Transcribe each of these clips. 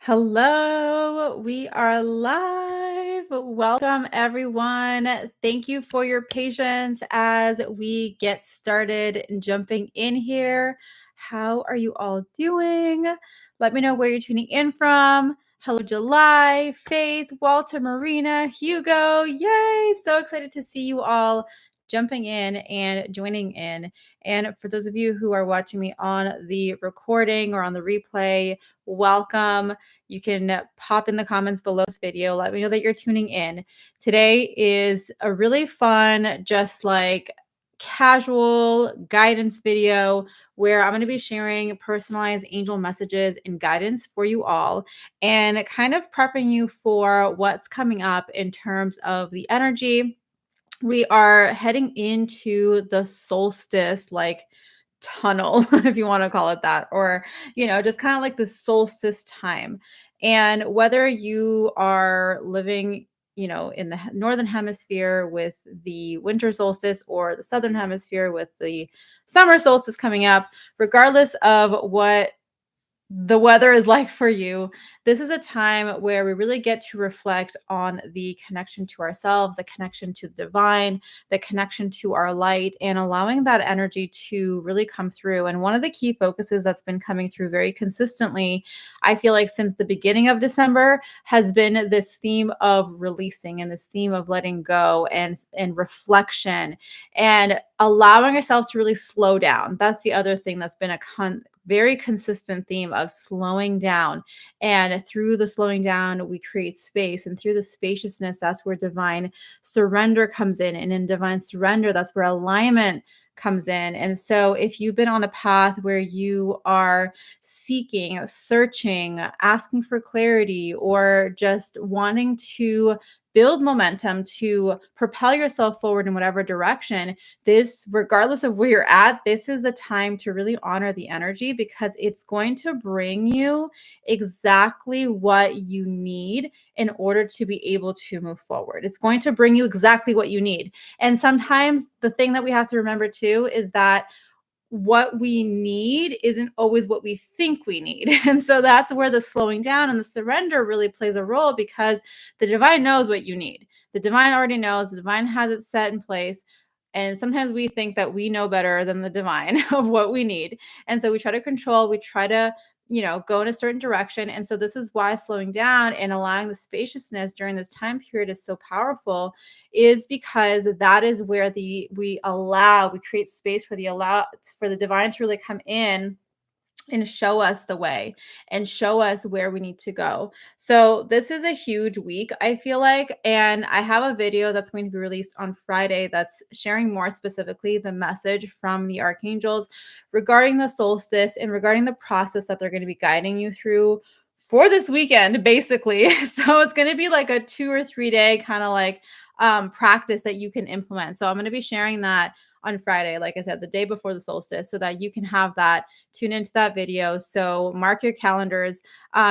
Hello, we are live. Welcome, everyone. Thank you for your patience as we get started and jumping in here. How are you all doing? Let me know where you're tuning in from. Hello, July, Faith, Walter, Marina, Hugo. Yay! So excited to see you all jumping in and joining in. And for those of you who are watching me on the recording or on the replay, welcome. You can pop in the comments below this video. Let me know that you're tuning in. Today is a really fun, just like casual guidance video where I'm going to be sharing personalized angel messages and guidance for you all and kind of prepping you for what's coming up in terms of the energy. We are heading into the solstice, like tunnel, if you want to call it that, or, just kind of like the solstice time. And whether you are living, in the northern hemisphere with the winter solstice or the southern hemisphere with the summer solstice coming up, regardless of what the weather is like for you, this is a time where we really get to reflect on the connection to ourselves, the connection to the divine, the connection to our light, and allowing that energy to really come through. And one of the key focuses that's been coming through very consistently, I feel like since the beginning of December, has been this theme of releasing and this theme of letting go and reflection and allowing ourselves to really slow down. That's the other thing that's been a very consistent theme of slowing down. And through the slowing down, we create space. And through the spaciousness, that's where divine surrender comes in. And in divine surrender, that's where alignment comes in. And so if you've been on a path where you are seeking, searching, asking for clarity, or just wanting to build momentum to propel yourself forward in whatever direction, this, regardless of where you're at, this is the time to really honor the energy because it's going to bring you exactly what you need in order to be able to move forward. It's going to bring you exactly what you need. And sometimes the thing that we have to remember too is that what we need isn't always what we think we need. And so that's where the slowing down and the surrender really plays a role because the divine knows what you need. The divine already knows, the divine has it set in place. And sometimes we think that we know better than the divine of what we need. And so we try to control, we try to, go in a certain direction. And so this is why slowing down and allowing the spaciousness during this time period is so powerful, is because that is where we create space for the divine to really come in and show us the way and show us where we need to go. So this is a huge week, I feel like, and I have a video that's going to be released on Friday that's sharing more specifically the message from the archangels regarding the solstice and regarding the process that they're going to be guiding you through for this weekend, basically. So it's going to be like a 2 or 3 day kind of like practice that you can implement. So I'm going to be sharing that on Friday, like I said, the day before the solstice, so that you can have that, tune into that video. So mark your calendars.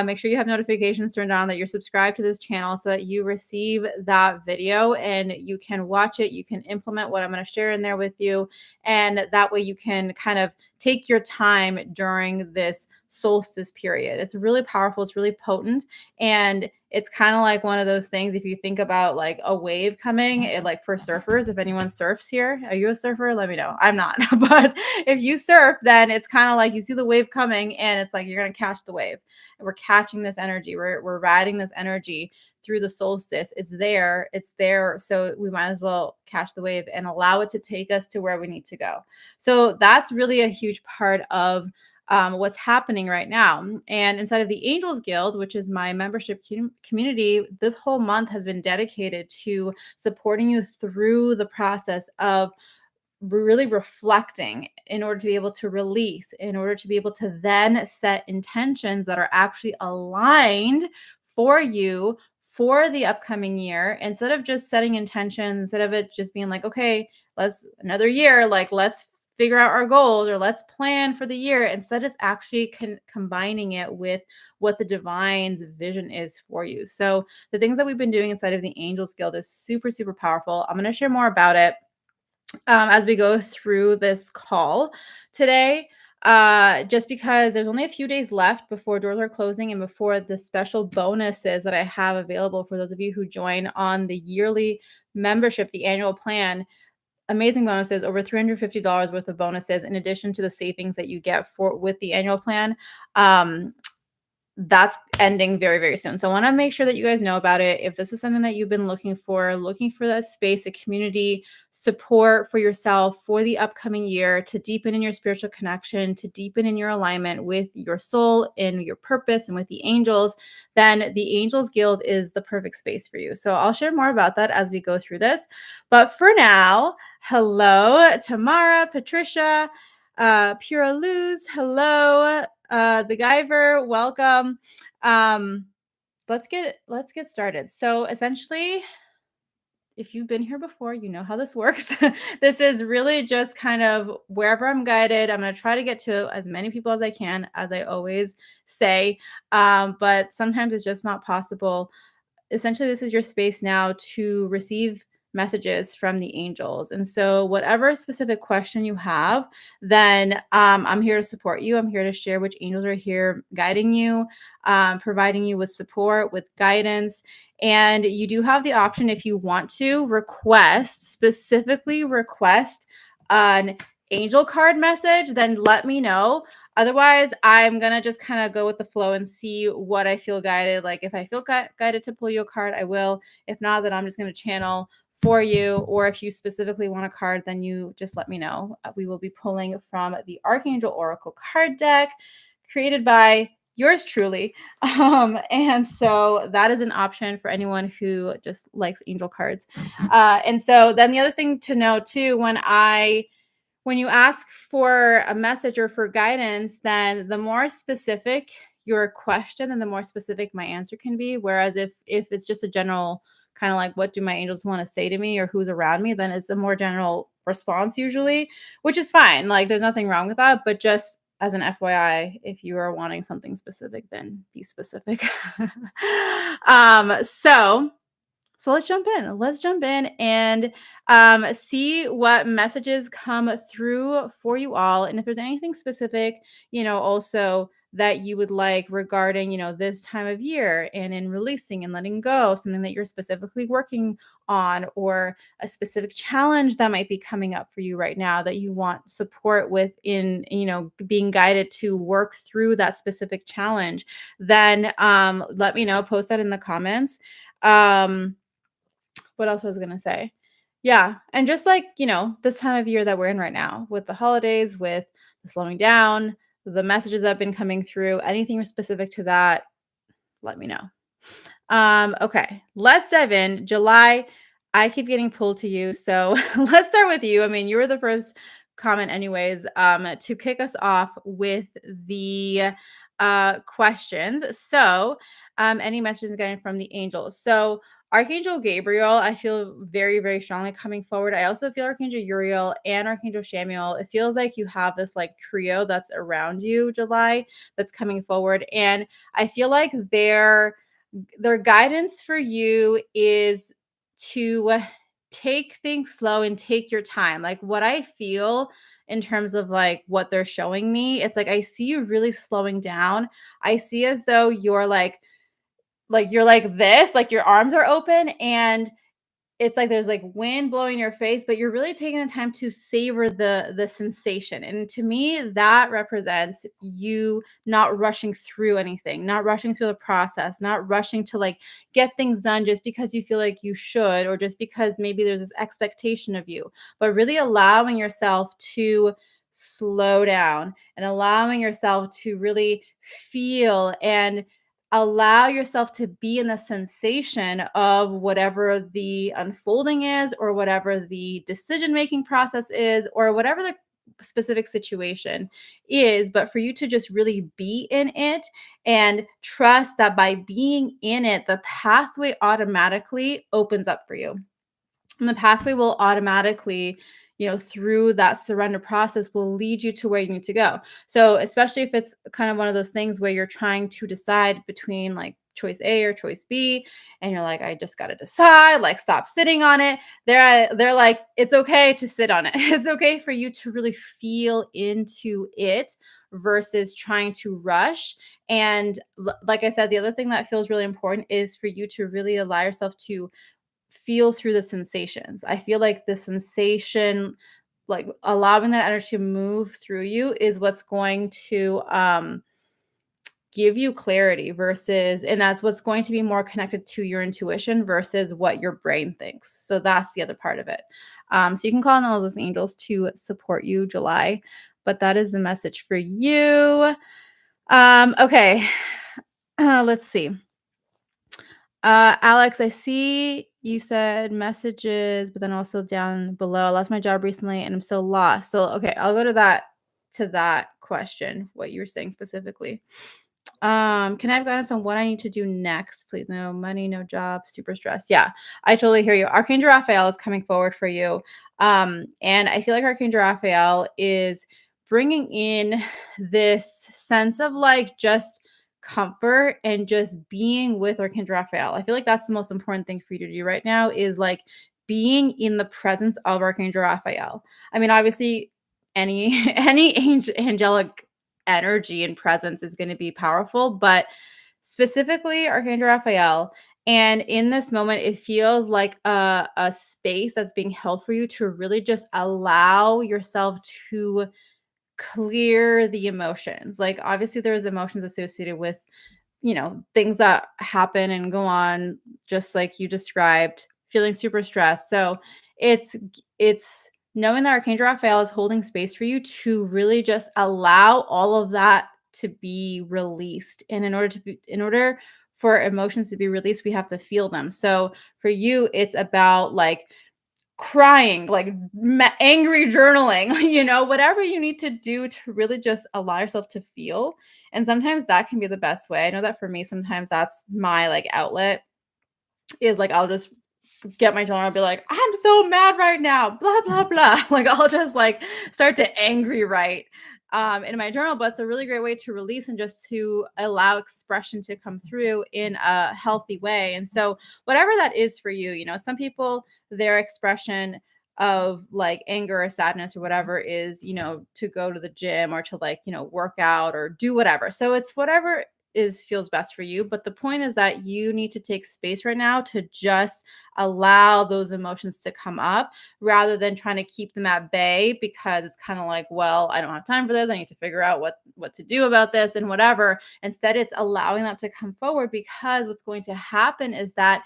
Make sure you have notifications turned on, that you're subscribed to this channel so that you receive that video and you can watch it. You can implement what I'm going to share in there with you. And that way you can kind of take your time during this solstice period. It's really powerful. It's really potent. And it's kind of like one of those things, if you think about like a wave coming, like for surfers, if anyone surfs here, are you a surfer? Let me know. I'm not. But if you surf, then it's kind of like you see the wave coming and it's like you're going to catch the wave. And we're catching this energy. We're riding this energy through the solstice. It's there. So we might as well catch the wave and allow it to take us to where we need to go. So that's really a huge part of what's happening right now. And inside of the Angels Guild, which is my membership community, this whole month has been dedicated to supporting you through the process of really reflecting in order to be able to release, in order to be able to then set intentions that are actually aligned for you for the upcoming year, instead of just setting intentions, instead of it just being like, okay, let's another year, like let's figure out our goals or let's plan for the year. Instead, it's actually combining it with what the divine's vision is for you. So the things that we've been doing inside of the Angels Guild is super, super powerful. I'm going to share more about it as we go through this call today. just because there's only a few days left before doors are closing and before the special bonuses that I have available for those of you who join on the yearly membership, the annual plan. Amazing bonuses, over $350 worth of bonuses in addition to the savings that you get for with the annual plan. That's ending very, very soon. So I want to make sure that you guys know about it. If this is something that you've been looking for that space, a community support for yourself for the upcoming year to deepen in your spiritual connection, to deepen in your alignment with your soul and your purpose and with the angels, then the Angels Guild is the perfect space for you. So I'll share more about that as we go through this. But for now, hello, Tamara, Patricia, Pura Luz, hello, the Guyver, welcome. Um, let's get started. So essentially, if you've been here before, you know how this works. This is really just kind of wherever I'm guided. I'm going to try to get to as many people as I can, as I always say. But sometimes it's just not possible. Essentially, this is your space now to receive messages from the angels. And so whatever specific question you have, then I'm here to support you. I'm here to share which angels are here guiding you, providing you with support, with guidance. And you do have the option, if you want to specifically request an angel card message, then let me know. Otherwise, I'm going to just kind of go with the flow and see what I feel guided. Like if I feel guided to pull you a card, I will. If not, then I'm just going to channel for you. Or if you specifically want a card, then you just let me know. We will be pulling from the Archangel Oracle card deck created by yours truly. And so that is an option for anyone who just likes angel cards. And so then the other thing to know too, when you ask for a message or for guidance, then the more specific your question and the more specific my answer can be. Whereas if it's just a general kind of like, what do my angels want to say to me or who's around me, then it's a more general response usually, which is fine. Like there's nothing wrong with that. But just as an FYI, if you are wanting something specific, then be specific. So let's jump in. Let's jump in and see what messages come through for you all. And if there's anything specific, also that you would like regarding, this time of year and in releasing and letting go, something that you're specifically working on, or a specific challenge that might be coming up for you right now that you want support with in, being guided to work through that specific challenge, then let me know, post that in the comments. What else was I going to say? Yeah. And just like, this time of year that we're in right now with the holidays, with the slowing down, the messages that have been coming through, anything specific to that, let me know. Okay, let's dive in. July, I keep getting pulled to you. So let's start with you. I mean, you were the first comment anyways, to kick us off with the questions. So any messages getting from the angels. So Archangel Gabriel, I feel very, very strongly coming forward. I also feel Archangel Uriel and Archangel Shamuel. It feels like you have this like trio that's around you, July, that's coming forward. And I feel like their guidance for you is to take things slow and take your time. Like what I feel in terms of like what they're showing me, it's like I see you really slowing down. I see as though you're you're like this, like your arms are open and it's like there's like wind blowing in your face, but you're really taking the time to savor the sensation. And to me, that represents you not rushing through anything, not rushing through the process, not rushing to like get things done just because you feel like you should, or just because maybe there's this expectation of you, but really allowing yourself to slow down and allowing yourself to really feel and allow yourself to be in the sensation of whatever the unfolding is, or whatever the decision-making process is, or whatever the specific situation is, but for you to just really be in it and trust that by being in it, the pathway automatically opens up for you. And the pathway will automatically, through that surrender process, will lead you to where you need to go. So especially if it's kind of one of those things where you're trying to decide between like choice A or choice B, and you're like, I just got to decide, like stop sitting on it. They're like, it's okay to sit on it. It's okay for you to really feel into it versus trying to rush. And like I said, the other thing that feels really important is for you to really allow yourself to feel through the sensations. I feel like the sensation, like allowing that energy to move through you, is what's going to give you clarity versus, and that's what's going to be more connected to your intuition versus what your brain thinks. So that's the other part of it. So you can call on all those angels to support you, July, but that is the message for you. Okay. Let's see. Alex, I see you said messages, but then also down below, I lost my job recently and I'm so lost. So, okay, I'll go to that question, what you were saying specifically. Can I have guidance on what I need to do next? Please, no money, no job, super stressed. Yeah, I totally hear you. Archangel Raphael is coming forward for you. And I feel like Archangel Raphael is bringing in this sense of like just comfort and just being with Archangel Raphael. I feel like that's the most important thing for you to do right now is like being in the presence of Archangel Raphael. I mean, obviously, any angelic energy and presence is going to be powerful, but specifically Archangel Raphael. And in this moment, it feels like a space that's being held for you to really just allow yourself to clear the emotions. Like, obviously, there's emotions associated with things that happen and go on, just like you described, feeling super stressed. So it's knowing that Archangel Raphael is holding space for you to really just allow all of that to be released. And in order for emotions to be released, we have to feel them. So for you, it's about like crying, like angry journaling, whatever you need to do to really just allow yourself to feel. And sometimes that can be the best way. I know that for me, sometimes that's my like outlet is like, I'll just get my journal and be like, I'm so mad right now, blah, blah, blah. Like I'll just like start to angry write in my journal, but it's a really great way to release and just to allow expression to come through in a healthy way. And so whatever that is for you, some people, their expression of like anger or sadness or whatever is, to go to the gym or to like, work out or do whatever. So it's whatever feels best for you. But the point is that you need to take space right now to just allow those emotions to come up rather than trying to keep them at bay, because it's kind of like, well, I don't have time for this. I need to figure out what to do about this and whatever. Instead, it's allowing that to come forward, because what's going to happen is that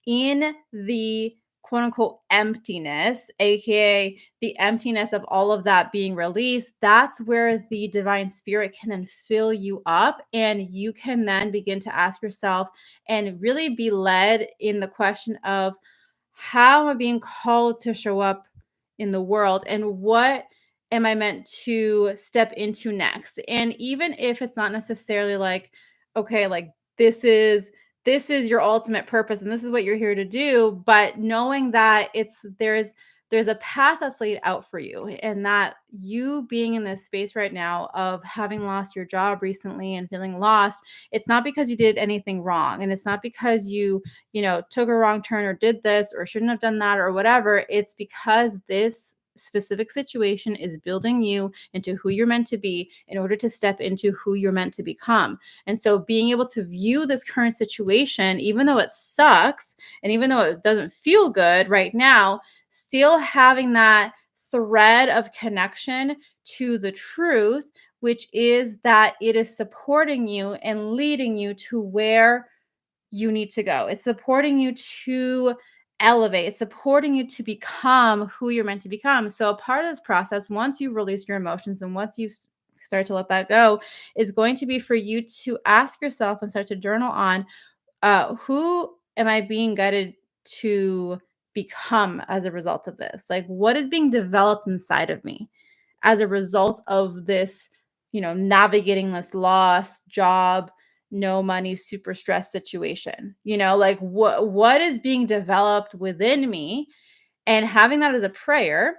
in the quote unquote emptiness, aka the emptiness of all of that being released, that's where the divine spirit can then fill you up. And you can then begin to ask yourself and really be led in the question of, how am I being called to show up in the world? And what am I meant to step into next? And even if it's not necessarily like, okay, like this is your ultimate purpose and this is what you're here to do, but knowing that there's a path that's laid out for you, and that you being in this space right now of having lost your job recently and feeling lost, it's not because you did anything wrong, and it's not because you took a wrong turn or did this or shouldn't have done that or whatever. It's because this specific situation is building you into who you're meant to be in order to step into who you're meant to become. And so being able to view this current situation, even though it sucks and even though it doesn't feel good right now, still having that thread of connection to the truth, which is that it is supporting you and leading you to where you need to go. It's supporting you to elevate, it's supporting you to become who you're meant to become. So, a part of this process, once you've released your emotions and once you start to let that go, is going to be for you to ask yourself and start to journal on, who am I being guided to become as a result of this? Like, what is being developed inside of me as a result of this, navigating this lost job, no money, super stressed situation? Like what is being developed within me, and having that as a prayer.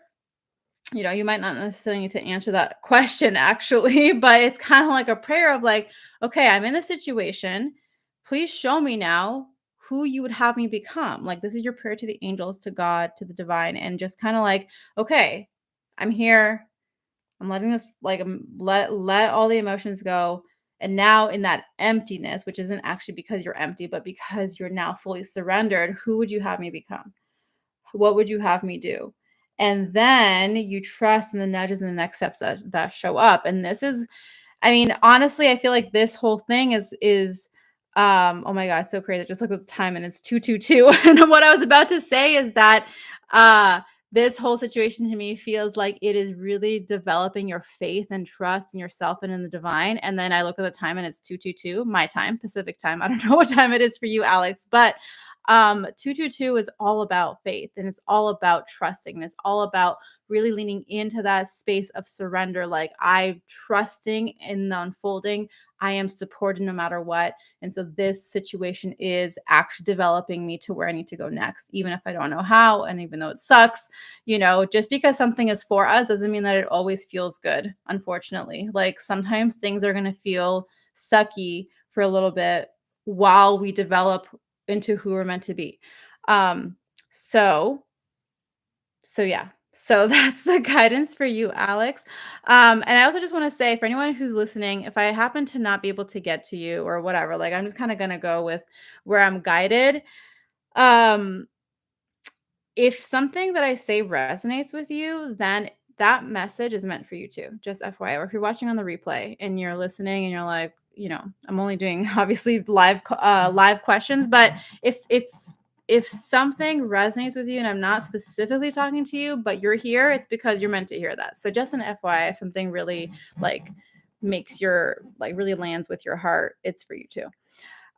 You might not necessarily need to answer that question actually, but it's kind of like a prayer of like, okay, I'm in this situation. Please show me now who you would have me become. Like, this is your prayer to the angels, to God, to the divine, and just kind of like, okay, I'm here. I'm letting this like let all the emotions go. And now in that emptiness, which isn't actually because you're empty, but because you're now fully surrendered, who would you have me become? What would you have me do? And then you trust in the nudges and the next steps that show up. And this is, I mean, honestly, I feel like this whole thing is oh my god, so crazy. Just look at the time and it's 2:22. And what I was about to say is that uh this whole situation to me feels like it is really developing your faith and trust in yourself and in the divine. And then I look at the time and it's 2:22, my time, Pacific time. I don't know what time it is for you, Alex, but 2:22 is all about faith, and it's all about trusting, and it's all about really leaning into that space of surrender. Like, I'm trusting in the unfolding. I am supported no matter what. And so this situation is actually developing me to where I need to go next, even if I don't know how. And even though it sucks, just because something is for us doesn't mean that it always feels good, unfortunately. Like, sometimes things are going to feel sucky for a little bit while we develop into who we're meant to be. Um, so yeah. So that's the guidance for you, Alex. And I also just want to say for anyone who's listening, if I happen to not be able to get to you or whatever, like I'm just kind of gonna go with where I'm guided. Um, if something that I say resonates with you, then that message is meant for you too. Just FYI, or if you're watching on the replay and you're listening and you're like, I'm only doing obviously live questions, but if something resonates with you and I'm not specifically talking to you, but you're here, it's because you're meant to hear that. So just an FYI, if something really like makes your like really lands with your heart, it's for you too.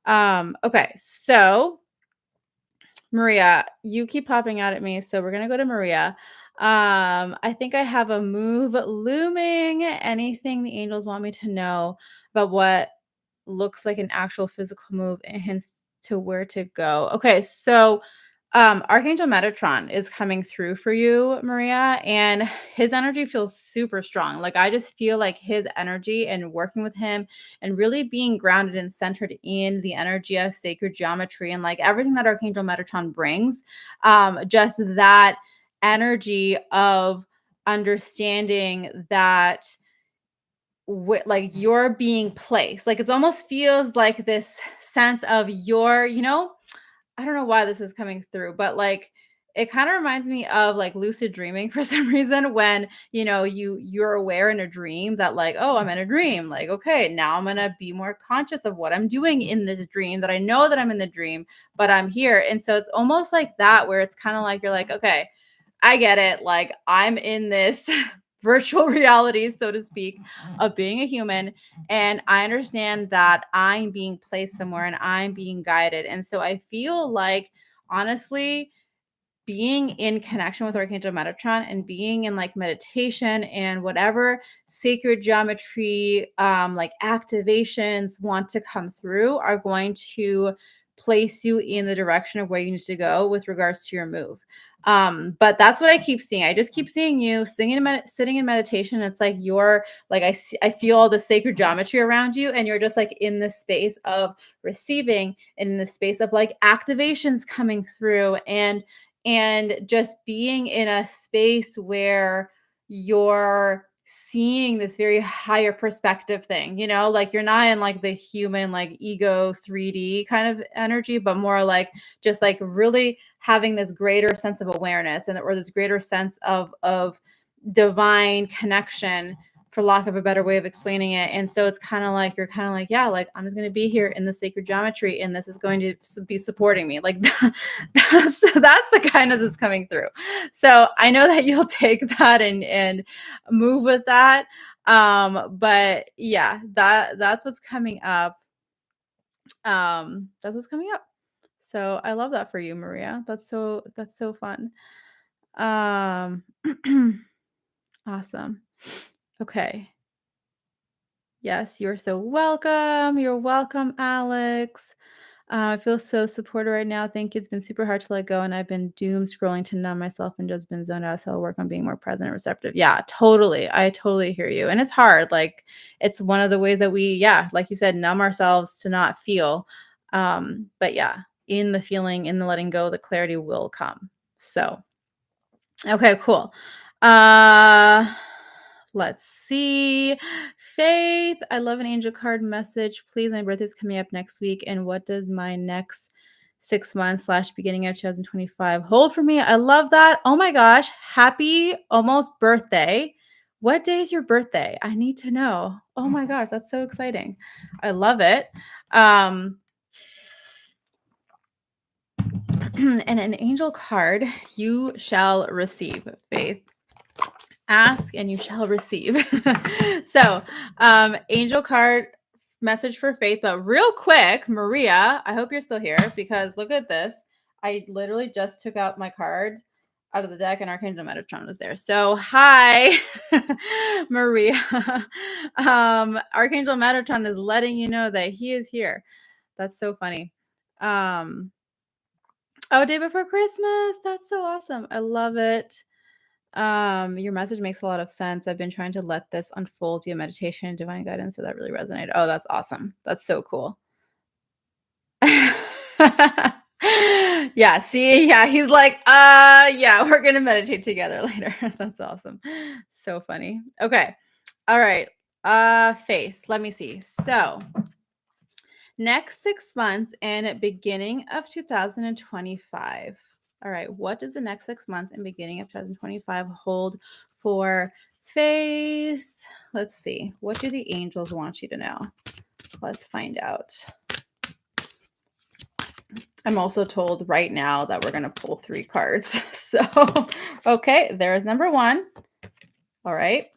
Okay, so Maria, you keep popping out at me, so we're gonna go to Maria. I think I have a move looming. Anything the angels want me to know about what looks like an actual physical move and hints to where to go. Okay, so Archangel Metatron is coming through for you, Maria, and his energy feels super strong. Like I just feel like his energy and working with him and really being grounded and centered in the energy of sacred geometry and like everything that Archangel Metatron brings, just that energy of understanding that like you're being placed, like it almost feels like this sense of I don't know why this is coming through, but like it kind of reminds me of like lucid dreaming for some reason when you're aware in a dream that like, oh, I'm in a dream, like okay, now I'm gonna be more conscious of what I'm doing in this dream, that I know that I'm in the dream but I'm here. And so it's almost like that, where it's kind of like you're like, okay, I get it. Like I'm in this virtual reality, so to speak, of being a human. And I understand that I'm being placed somewhere and I'm being guided. And so I feel like, honestly, being in connection with Archangel Metatron and being in like meditation and whatever sacred geometry, like activations want to come through are going to place you in the direction of where you need to go with regards to your move. But that's what I keep seeing. I just keep seeing you sitting in meditation. It's like you're like, I feel all the sacred geometry around you, and you're just like in this space of receiving and in the space of like activations coming through, and just being in a space where you're seeing this very higher perspective thing, like you're not in like the human like ego 3D kind of energy, but more like just like really having this greater sense of awareness and or this greater sense of divine connection, for lack of a better way of explaining it. And so it's kind of like you're kind of like, yeah, like I'm just going to be here in the sacred geometry and this is going to be supporting me. Like that's the kindness that's coming through. So I know that you'll take that and move with that. But yeah, that's what's coming up. That's what's coming up. So I love that for you, Maria. That's so fun. Um awesome. Okay. Yes, you're so welcome. You're welcome, Alex. I feel so supported right now. Thank you. It's been super hard to let go, and I've been doom scrolling to numb myself and just been zoned out. So I'll work on being more present and receptive. Yeah, totally. I totally hear you. And it's hard. Like it's one of the ways that we, yeah, like you said, numb ourselves to not feel. But yeah, in the feeling, in the letting go, the clarity will come. So, okay, cool. Uh Let's see. Faith, I love an angel card message. Please, my birthday's coming up next week. And what does my next 6 months / beginning of 2025 hold for me? I love that. Oh my gosh. Happy almost birthday. What day is your birthday? I need to know. Oh my gosh. That's so exciting. I love it. And an angel card, you shall receive, Faith. Ask and you shall receive. So, angel card message for Faith. But real quick, Maria, I hope you're still here because look at this. I literally just took out my card out of the deck and Archangel Metatron was there. So, hi, Maria. Archangel Metatron is letting you know that he is here. That's so funny. Day before Christmas. That's so awesome. I love it. Your message makes a lot of sense. I've been trying to let this unfold via meditation and divine guidance, so that really resonated. Oh, that's awesome. That's so cool. Yeah, see, yeah, he's like, yeah, we're gonna meditate together later. That's awesome. So funny. Okay. All right. Faith, let me see. So next 6 months and beginning of 2025. All right, what does the next 6 months and beginning of 2025 hold for Faith? Let's see. What do the angels want you to know? Let's find out. I'm also told right now that we're going to pull 3 cards. So, okay, there is number 1. All right.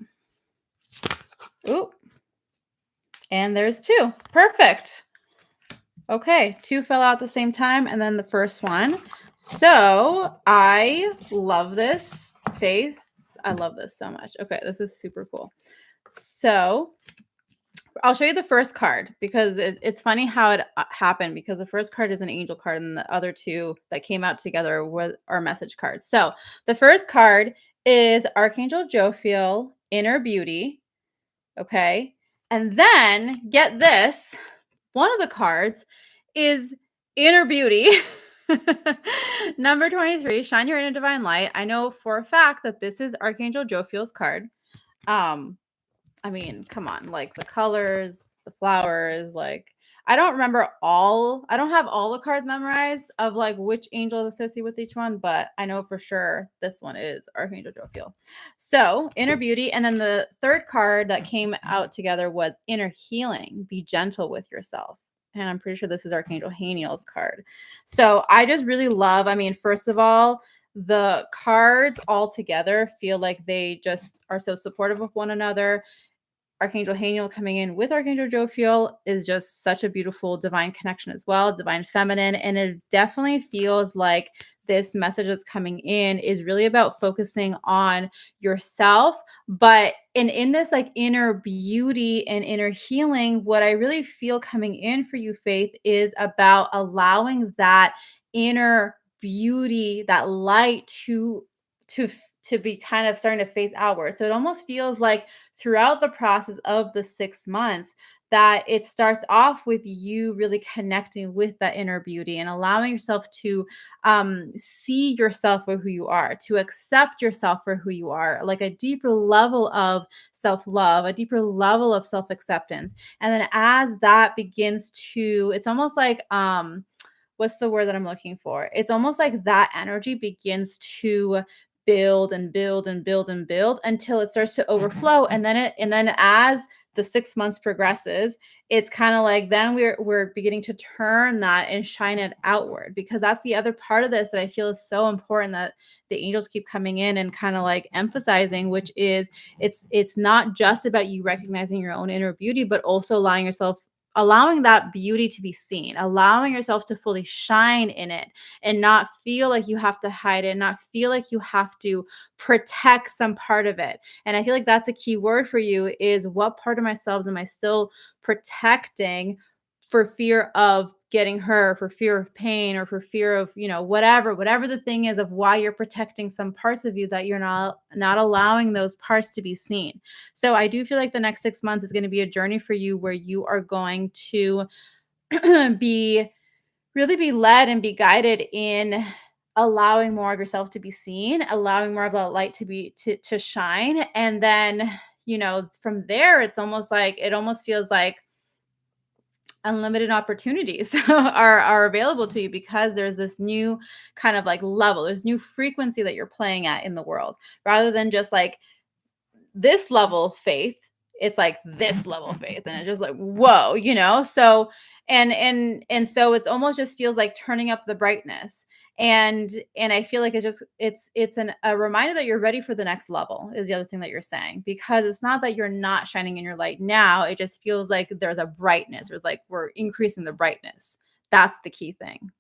Ooh. And there's 2. Perfect. Okay, 2 fell out at the same time, and then the first one. So I love this, Faith. I love this so much. Okay, this is super cool. So I'll show you the first card because it's funny how it happened because the first card is an angel card and the other 2 that came out together are message cards. So the first card is Archangel Jophiel, Inner Beauty. Okay, and then get this. One of the cards is Inner Beauty. Number 23, Shine Your Inner Divine Light. I know for a fact that this is Archangel Jophiel's card. I mean, come on, like the colors, the flowers, like I don't have all the cards memorized of like which angel is associated with each one, but I know for sure this one is Archangel Jophiel. So Inner Beauty. And then the third card that came out together was Inner Healing. Be gentle with yourself. And I'm pretty sure this is Archangel Haniel's card. So I just really love, first of all, the cards all together feel like they just are so supportive of one another. Archangel Haniel coming in with Archangel Jophiel is just such a beautiful divine connection as well, divine feminine. And it definitely feels like this message that's coming in is really about focusing on yourself. But in this like inner beauty and inner healing, what I really feel coming in for you, Faith, is about allowing that inner beauty, that light to be kind of starting to phase outward. So it almost feels like throughout the process of the 6 months that it starts off with you really connecting with that inner beauty and allowing yourself to see yourself for who you are, to accept yourself for who you are, like a deeper level of self-love, a deeper level of self-acceptance. And then as that begins to, it's almost like, what's the word that I'm looking for? It's almost like that energy begins to build and build and build and build until it starts to overflow. And then as the 6 months progresses, it's kind of like then we're beginning to turn that and shine it outward, because that's the other part of this that I feel is so important that the angels keep coming in and kind of like emphasizing, which is it's not just about you recognizing your own inner beauty, but also allowing that beauty to be seen, allowing yourself to fully shine in it and not feel like you have to hide it, not feel like you have to protect some part of it. And I feel like that's a key word for you is what part of myself am I still protecting for fear of getting hurt, for fear of pain, or for fear of, whatever the thing is of why you're protecting some parts of you that you're not allowing those parts to be seen. So I do feel like the next 6 months is going to be a journey for you where you are going to be led and be guided in allowing more of yourself to be seen, allowing more of that light to shine. And then from there, it's almost like it almost feels like unlimited opportunities are available to you because there's this new kind of like level, there's new frequency that you're playing at in the world rather than just like this level faith, it's like this level faith, and it's just like whoa, so and so it's almost just feels like turning up the brightness, and I feel like it's a reminder that you're ready for the next level is the other thing that you're saying, because it's not that you're not shining in your light now, it just feels like there's a brightness, there's like we're increasing the brightness. That's the key thing.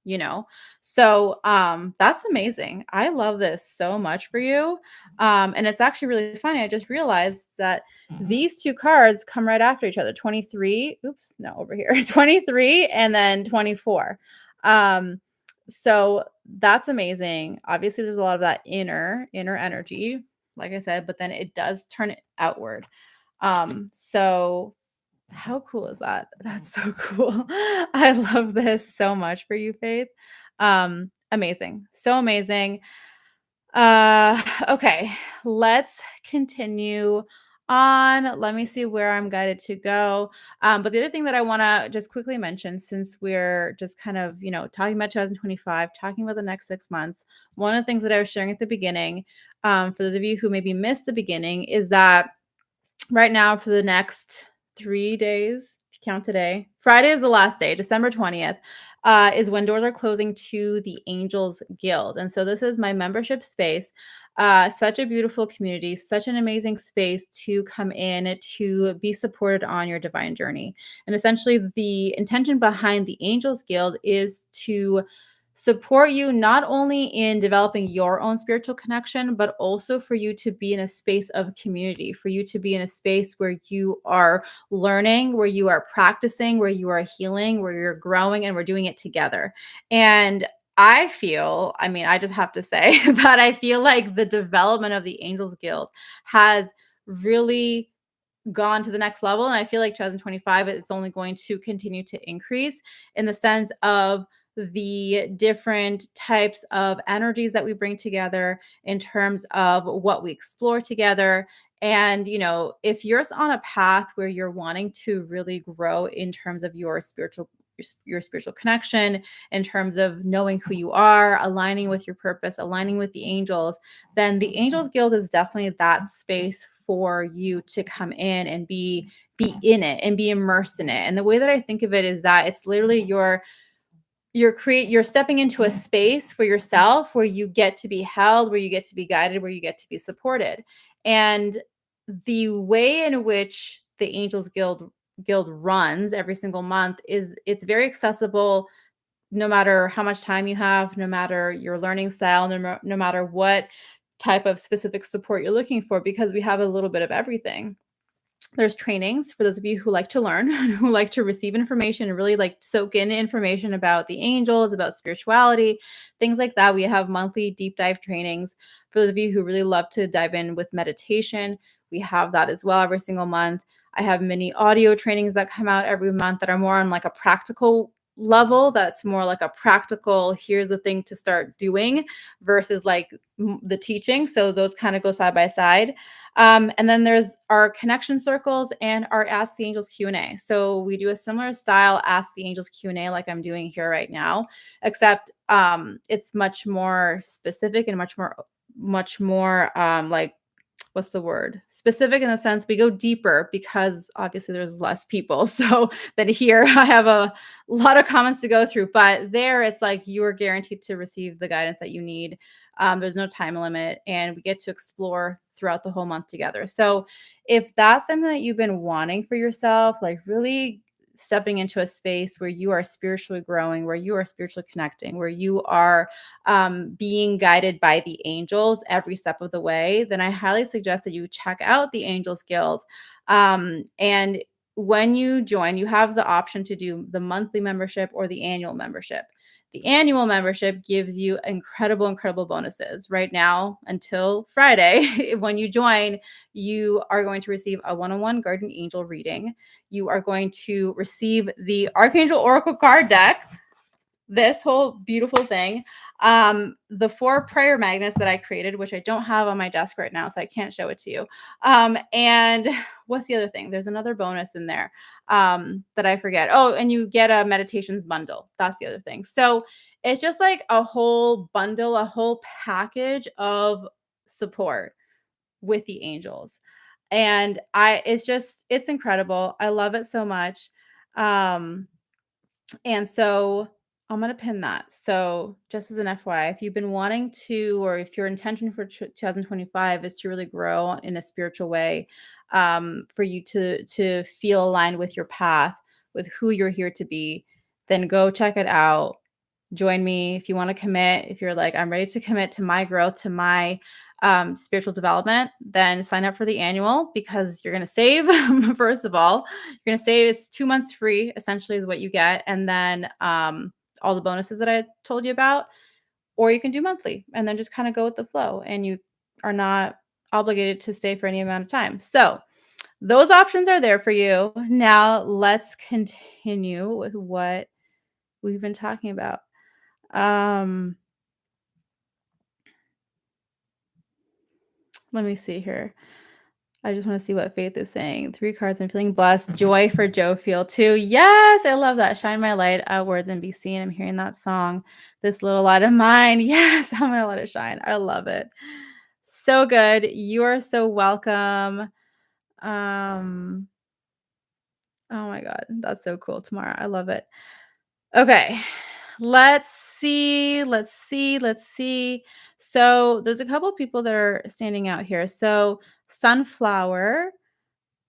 So that's amazing. I love this so much for you. And it's actually really funny. I just realized that these two cards come right after each other. 23, oops, no, over here. 23 and then 24. So that's amazing. Obviously, there's a lot of that inner energy, like I said, but then it does turn it outward. So how cool is that? That's so cool. I love this so much for you, Faith. Amazing. So amazing. Okay, let's continue on. Let me see where I'm guided to go. But the other thing that I want to just quickly mention, since we're just kind of, talking about 2025, talking about the next 6 months, one of the things that I was sharing at the beginning, for those of you who maybe missed the beginning, is that right now for the next 3 days, if you count today, Friday is the last day, December 20th, is when doors are closing to the Angels Guild. And so this is my membership space. Such a beautiful community, such an amazing space to come in to be supported on your divine journey. And essentially, the intention behind the Angels Guild is to support you not only in developing your own spiritual connection, but also for you to be in a space of community, for you to be in a space where you are learning, where you are practicing, where you are healing, where you're growing, and we're doing it together. And I just have to say that I feel like the development of the Angels Guild has really gone to the next level. And I feel like 2025, it's only going to continue to increase in the sense of the different types of energies that we bring together in terms of what we explore together. And, if you're on a path where you're wanting to really grow in terms of your spiritual connection, in terms of knowing who you are, aligning with your purpose, aligning with the angels, then the Angels Guild is definitely that space for you to come in and be in it and be immersed in it. And the way that I think of it is that it's literally you're stepping into a space for yourself where you get to be held, where you get to be guided, where you get to be supported. And the way in which the Angels Guild runs every single month is it's very accessible no matter how much time you have, no matter your learning style, no matter what type of specific support you're looking for, because we have a little bit of everything. There's trainings for those of you who like to learn, who like to receive information and really like soak in information about the angels, about spirituality, things like that. We have monthly deep dive trainings for those of you who really love to dive in with meditation. We have that as well every single month. I have mini audio trainings that come out every month that are more on like a practical level. That's more like a practical, here's the thing to start doing versus like the teaching. So those kind of go side by side. And then there's our connection circles and our Ask the Angels Q&A. So we do a similar style Ask the Angels Q&A like I'm doing here right now, except it's much more specific and much more like, what's the word? Specific in the sense we go deeper because obviously there's less people. So then here I have a lot of comments to go through, but there it's like you are guaranteed to receive the guidance that you need. There's no time limit and we get to explore throughout the whole month together. So if that's something that you've been wanting for yourself, like really stepping into a space where you are spiritually growing, where you are spiritually connecting, where you are being guided by the angels every step of the way, then I highly suggest that you check out the Angels Guild. And when you join, you have the option to do the monthly membership or the annual membership. The annual membership gives you incredible bonuses. Right now, until Friday, when you join, you are going to receive a one-on-one guardian angel reading. You are going to receive the Archangel Oracle card deck. this whole beautiful thing, the 4 prayer magnets that I created, which I don't have on my desk right now, so I can't show it to you. And what's the other thing? There's another bonus in there that I forget. Oh, and you get a meditations bundle. That's the other thing. So it's just like a whole bundle, a whole package of support with the angels. And it's incredible. I love it so much. Um, and so I'm going to pin that. So just as an FYI, if you've been wanting to, or if your intention for 2025 is to really grow in a spiritual way, for you to feel aligned with your path, with who you're here to be, then go check it out. Join me if you want to commit. If you're like, I'm ready to commit to my growth, to my spiritual development, then sign up for the annual, because you're going to save. First of all, you're going to save. It's 2 months free, essentially, is what you get. And then all the bonuses that I told you about, or you can do monthly and then just kind of go with the flow, and you are not obligated to stay for any amount of time. So those options are there for you. Now let's continue with what we've been talking about. Um, Let me see here. I just want to see what Faith is saying. 3 cards. I'm feeling blessed. Joy for Joe Feel too. Yes, I love that. Shine my light outwards and be seen. I'm hearing that song. This little light of mine. Yes, I'm gonna let it shine. I love it. So good. You are so welcome. Um, oh my God, that's so cool. Tomorrow. I love it. Okay. Let's see. Let's see. Let's see. So there's a couple people that are standing out here. So Sunflower,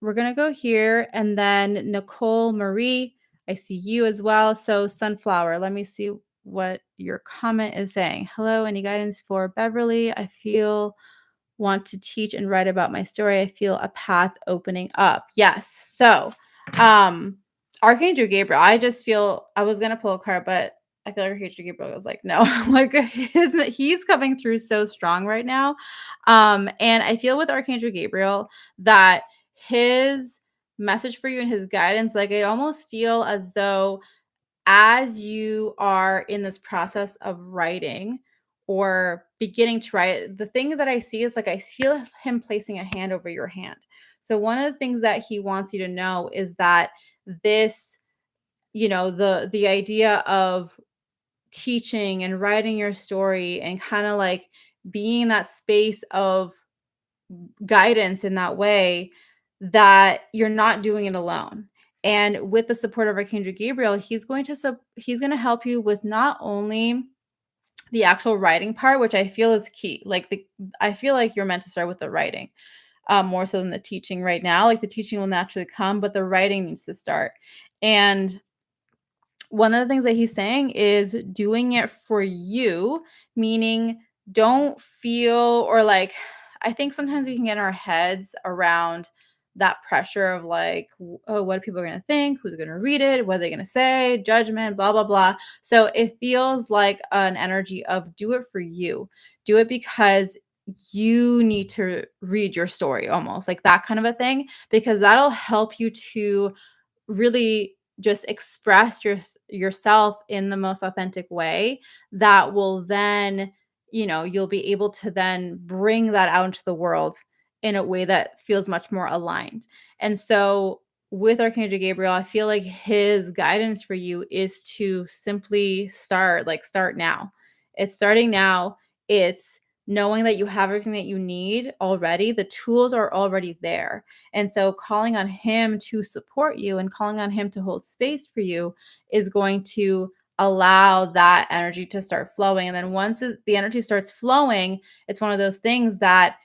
we're going to go here. And then Nicole Marie, I see you as well. So Sunflower, let me see what your comment is saying. Hello, any guidance for Beverly? I feel want to teach and write about my story. I feel a path opening up. Yes. So, Archangel Gabriel, I just feel I was going to pull a card, but I feel like Archangel Gabriel was like, no, like he's coming through so strong right now. And I feel with Archangel Gabriel that his message for you and his guidance, like I almost feel as though as you are in this process of writing or beginning to write, the thing that I see is like I feel him placing a hand over your hand. So one of the things that he wants you to know is that this, the idea of teaching and writing your story and kind of like being in that space of guidance in that way, that you're not doing it alone. And with the support of Archangel Gabriel, he's going to help you with not only the actual writing part, which I feel is key. I feel like you're meant to start with the writing, more so than the teaching right now. Like the teaching will naturally come, but the writing needs to start. And one of the things that he's saying is doing it for you, meaning don't feel, or like, I think sometimes we can get in our heads around that pressure of like, oh, what are people going to think? Who's going to read it? What are they going to say? Judgment, blah, blah, blah. So it feels like an energy of do it for you. Do it because you need to read your story, almost like that kind of a thing, because that'll help you to really just express yourself in the most authentic way that will then, you'll be able to then bring that out into the world in a way that feels much more aligned. And so with Archangel Gabriel, I feel like his guidance for you is to simply start now. It's starting now. It's knowing that you have everything that you need already. The tools are already there. And so calling on him to support you and calling on him to hold space for you is going to allow that energy to start flowing. And then once the energy starts flowing, it's one of those things that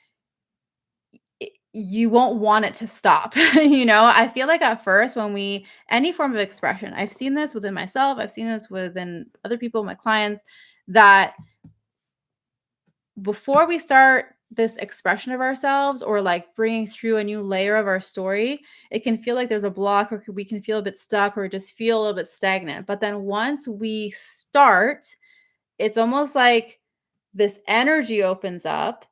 you won't want it to stop. I feel like at first when any form of expression, I've seen this within myself, I've seen this within other people, my clients, that before we start this expression of ourselves or like bringing through a new layer of our story, it can feel like there's a block, or we can feel a bit stuck, or just feel a little bit stagnant. But then once we start, it's almost like this energy opens up,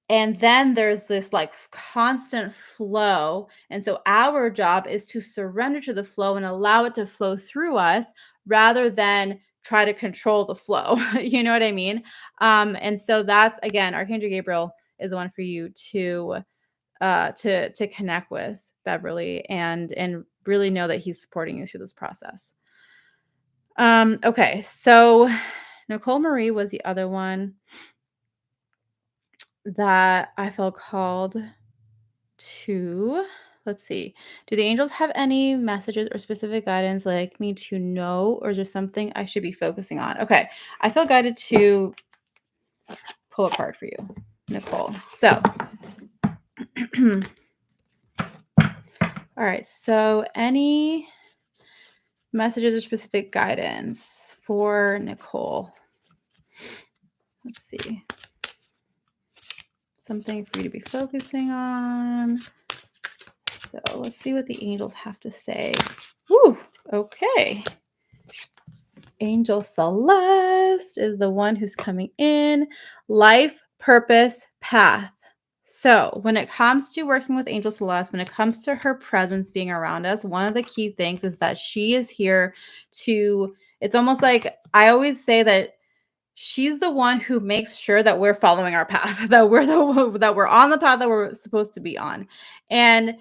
and then there's this like constant flow. And so our job is to surrender to the flow and allow it to flow through us rather than try to control the flow. You know what I mean? And so that's, again, Archangel Gabriel is the one for you to connect with, Beverly, and really know that he's supporting you through this process. Okay, so Nicole Marie was the other one that I felt called to. Let's see. Do the angels have any messages or specific guidance like me to know, or just something I should be focusing on? Okay, I feel guided to pull a card for you, Nicole. So, all right. So, any messages or specific guidance for Nicole? Let's see. Something for you to be focusing on. So let's see what the angels have to say. Woo, okay. Angel Celeste is the one who's coming in. Life, purpose, path. So when it comes to working with Angel Celeste, when it comes to her presence being around us, one of the key things is that she is here to, it's almost like I always say that she's the one who makes sure that we're following our path, that we're on the path that we're supposed to be on. And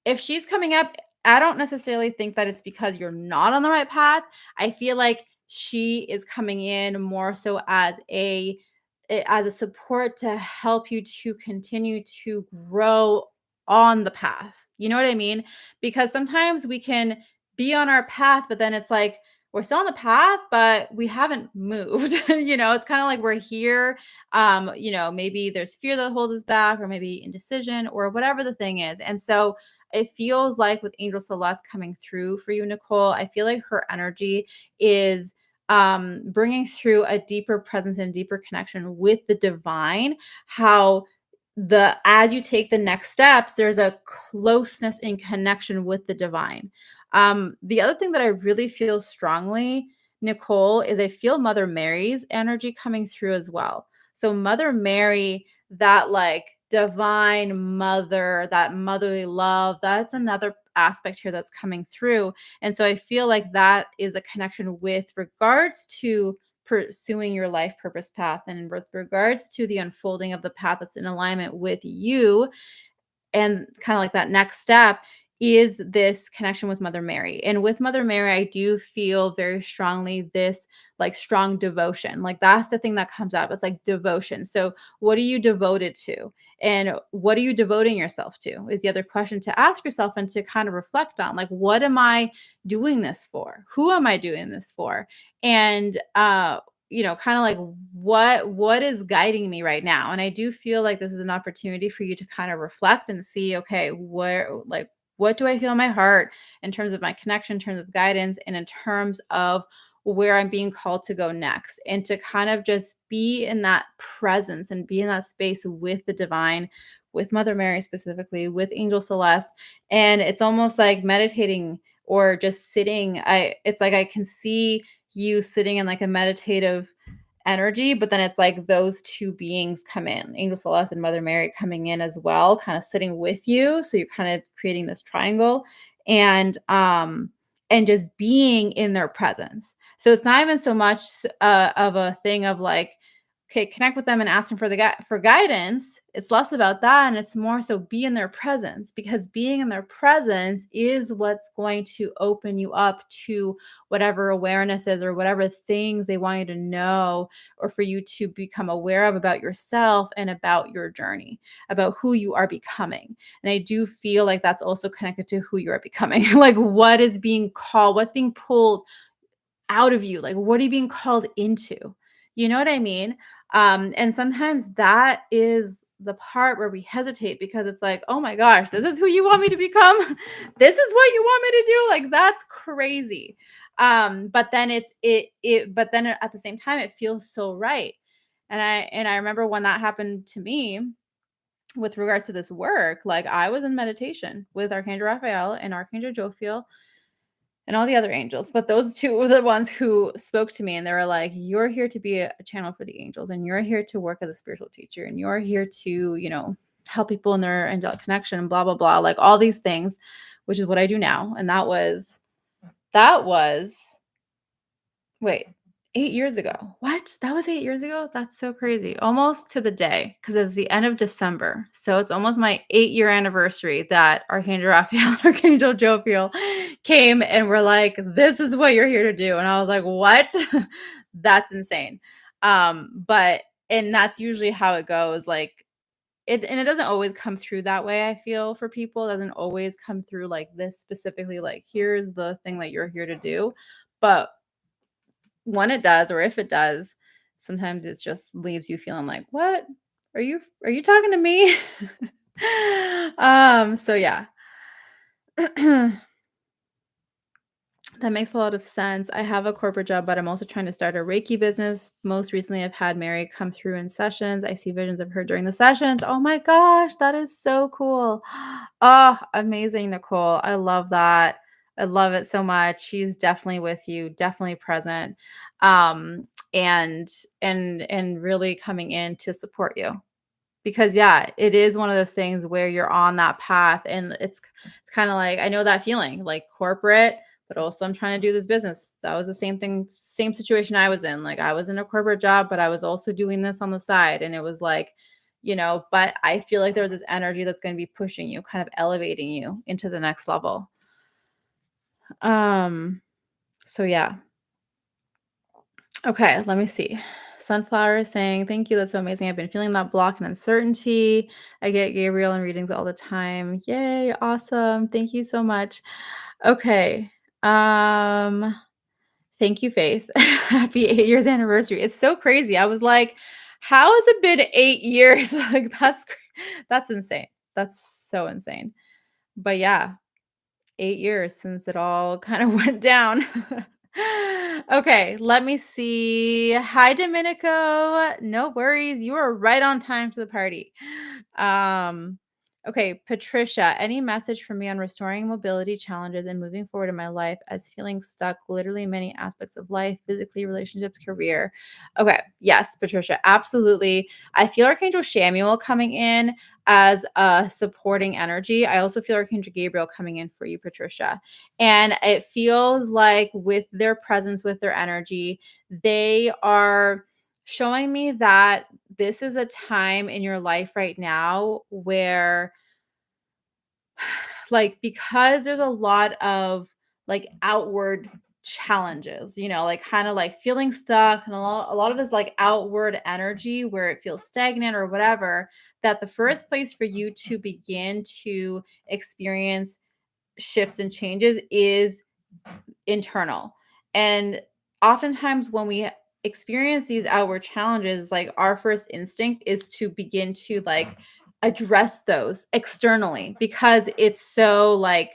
if she's coming up, I don't necessarily think that it's because you're not on the right path. I feel like she is coming in more so as a support to help you to continue to grow on the path. You know what I mean? Because sometimes we can be on our path, but then it's like we're still on the path, but we haven't moved. It's kind of like we're here. Maybe there's fear that holds us back, or maybe indecision, or whatever the thing is. And so it feels like with Angel Celeste coming through for you, Nicole, I feel like her energy is bringing through a deeper presence and deeper connection with the divine. How as you take the next steps, there's a closeness in connection with the divine. The other thing that I really feel strongly, Nicole, is I feel Mother Mary's energy coming through as well. So Mother Mary, that like divine mother, that motherly love, that's another aspect here that's coming through. And so I feel like that is a connection with regards to pursuing your life purpose path, and with regards to the unfolding of the path that's in alignment with you. And kind of like that next step is this connection with Mother Mary. And with Mother Mary, I do feel very strongly this like strong devotion. Like that's the thing that comes up. It's like devotion. So what are you devoted to? And what are you devoting yourself to is the other question to ask yourself and to kind of reflect on. Like, what am I doing this for? Who am I doing this for? And kind of like what is guiding me right now. And I do feel like this is an opportunity for you to kind of reflect and see, okay, what do I feel in my heart in terms of my connection, in terms of guidance, and in terms of where I'm being called to go next, and to kind of just be in that presence and be in that space with the divine, with Mother Mary specifically, with Angel Celeste. And it's almost like meditating or just sitting. It's like I can see you sitting in like a meditative energy, but then it's like those two beings come in, Angel Celeste and Mother Mary coming in as well, kind of sitting with you. So you're kind of creating this triangle, and just being in their presence. So it's not even so much of a thing of like, okay, connect with them and ask them for guidance. It's less about that, and it's more so be in their presence, because being in their presence is what's going to open you up to whatever awareness is, or whatever things they want you to know, or for you to become aware of about yourself and about your journey, about who you are becoming. And I do feel like that's also connected to who you are becoming. Like what is being called, what's being pulled out of you, like what are you being called into? You know what I mean? And sometimes that is the part where we hesitate, because it's like, oh my gosh, this is who you want me to become. This is what you want me to do. Like that's crazy. But then but then at the same time it feels so right. And I remember when that happened to me with regards to this work, like I was in meditation with Archangel Raphael and Archangel Jophiel and all the other angels. But those two were the ones who spoke to me, and they were like, you're here to be a channel for the angels, and you're here to work as a spiritual teacher, and you're here to, help people in their angelic connection, and blah, blah, blah, like all these things, which is what I do now. And that was, wait, 8 years ago. What? That was 8 years ago? That's so crazy. Almost to the day, because it was the end of December. So it's almost my 8-year anniversary that Archangel Raphael and Archangel Jophiel came and were like, "This is what you're here to do." And I was like, "What?" That's insane. But and that's usually how it goes. Like it doesn't always come through that way, I feel, for people. It doesn't always come through like this specifically, like, here's the thing that you're here to do. But when it does, or if it does, sometimes it just leaves you feeling like, "What? Are you talking to me?" So yeah. That makes a lot of sense. I have a corporate job, but I'm also trying to start a Reiki business. Most recently, I've had Mary come through in sessions. I see visions of her during the sessions. Oh my gosh, that is so cool. Oh, amazing, Nicole. I love that. I love it so much. She's definitely with you, definitely present. Um, and and really coming in to support you. Because, yeah, it is one of those things where you're on that path and it's kinda like I know that feeling, like corporate, but also I'm trying to do this business. That was the same thing, same situation I was in. Like, I was in a corporate job, but I was also doing this on the side, and it was like, but I feel like there was this energy that's gonna be pushing you, kind of elevating you into the next level. Um, so yeah. Okay, let me see. Sunflower is saying, "Thank you. That's so amazing. I've been feeling that block and uncertainty. I get Gabriel in readings all the time. Yay, awesome. Thank you so much." Okay. Um, Thank you, Faith. Happy 8 years anniversary. It's so crazy. I was like, how has it been 8 years? Like that's insane. That's so insane. But yeah, 8 years since it all kind of went down. Okay, let me see. Hi, Domenico. No worries. You are right on time to the party. Um, okay, Patricia, any message for me on restoring mobility challenges and moving forward in my life as feeling stuck literally in many aspects of life, physically, relationships, career? Okay, yes, Patricia, absolutely. I feel Archangel Shamuel coming in as a supporting energy. I also feel Archangel Gabriel coming in for you, Patricia. And it feels like with their presence, with their energy, they are showing me that this is a time in your life right now where, like, because there's a lot of like outward challenges, like kind of like feeling stuck and a lot of this like outward energy where it feels stagnant or whatever, that the first place for you to begin to experience shifts and changes is internal. And oftentimes when we experience these outward challenges, like our first instinct is to begin to like address those externally because it's so like,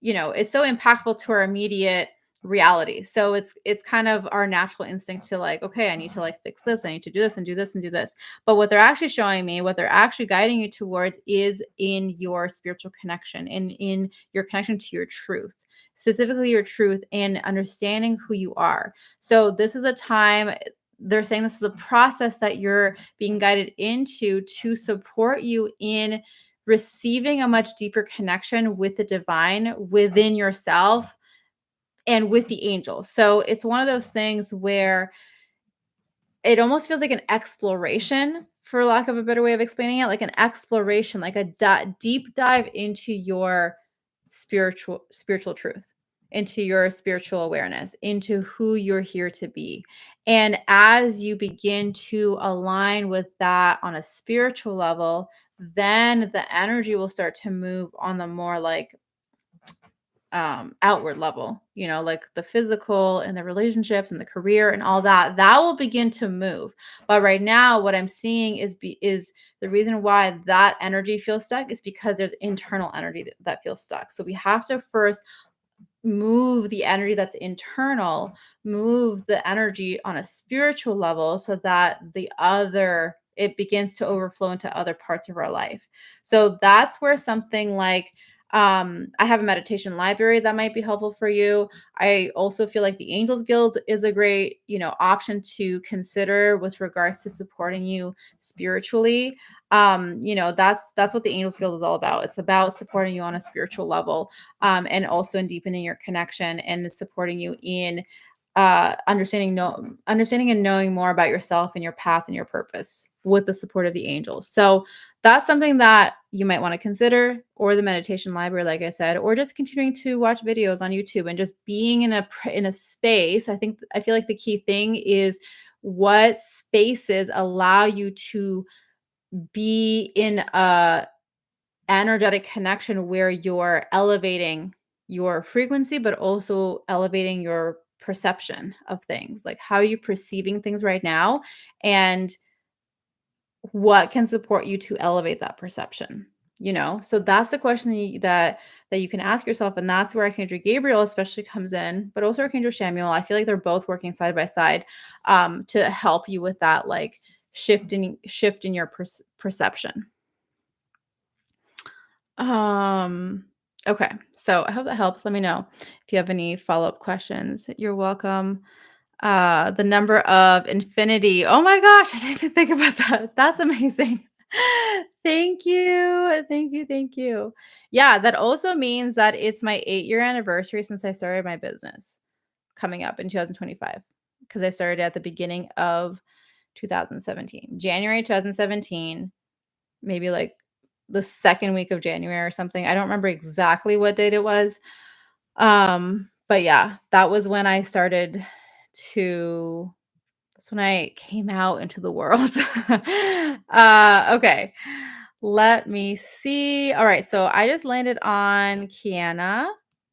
it's so impactful to our immediate reality. So it's kind of our natural instinct to like, okay, I need to like fix this, I need to do this and do this and do this. But what they're actually showing me, what they're actually guiding you towards is in your spiritual connection and in your connection to your truth, specifically your truth and understanding who you are. So this is a time, they're saying this is a process that you're being guided into to support you in receiving a much deeper connection with the divine within yourself and with the angels. So it's one of those things where it almost feels like an exploration, for lack of a better way of explaining it, like an exploration, like a deep dive into your spiritual truth, into your spiritual awareness, into who you're here to be. And as you begin to align with that on a spiritual level, then the energy will start to move on the more like outward level, like the physical and the relationships and the career and all that will begin to move. But right now what I'm seeing is the reason why that energy feels stuck is because there's internal energy that feels stuck. So we have to first move the energy that's internal, move the energy on a spiritual level so that it begins to overflow into other parts of our life. So that's where something like I have a meditation library that might be helpful for you. I also feel like the Angels Guild is a great, option to consider with regards to supporting you spiritually. That's what the Angels Guild is all about. It's about supporting you on a spiritual level, and also in deepening your connection and supporting you in understanding and knowing more about yourself and your path and your purpose with the support of the angels. So that's something that you might want to consider, or the meditation library, like I said, or just continuing to watch videos on YouTube and just being in a space. I feel like the key thing is what spaces allow you to be in a energetic connection where you're elevating your frequency, but also elevating your perception of things. Like, how are you perceiving things right now? And what can support you to elevate that perception? So that's the question that you can ask yourself. And that's where Archangel Gabriel especially comes in, but also Archangel Samuel. I feel like they're both working side by side to help you with that, like, shift in your perception. Okay. So I hope that helps. Let me know if you have any follow-up questions. You're welcome. The number of infinity. Oh my gosh, I didn't even think about that. That's amazing. Thank you. Thank you. Thank you. Yeah, that also means that it's my 8-year anniversary since I started my business coming up in 2025, because I started at the beginning of 2017, January 2017, maybe like the second week of January or something. I don't remember exactly what date it was. But yeah, that's when I came out into the world. Okay. Let me see. All right. So I just landed on Kiana.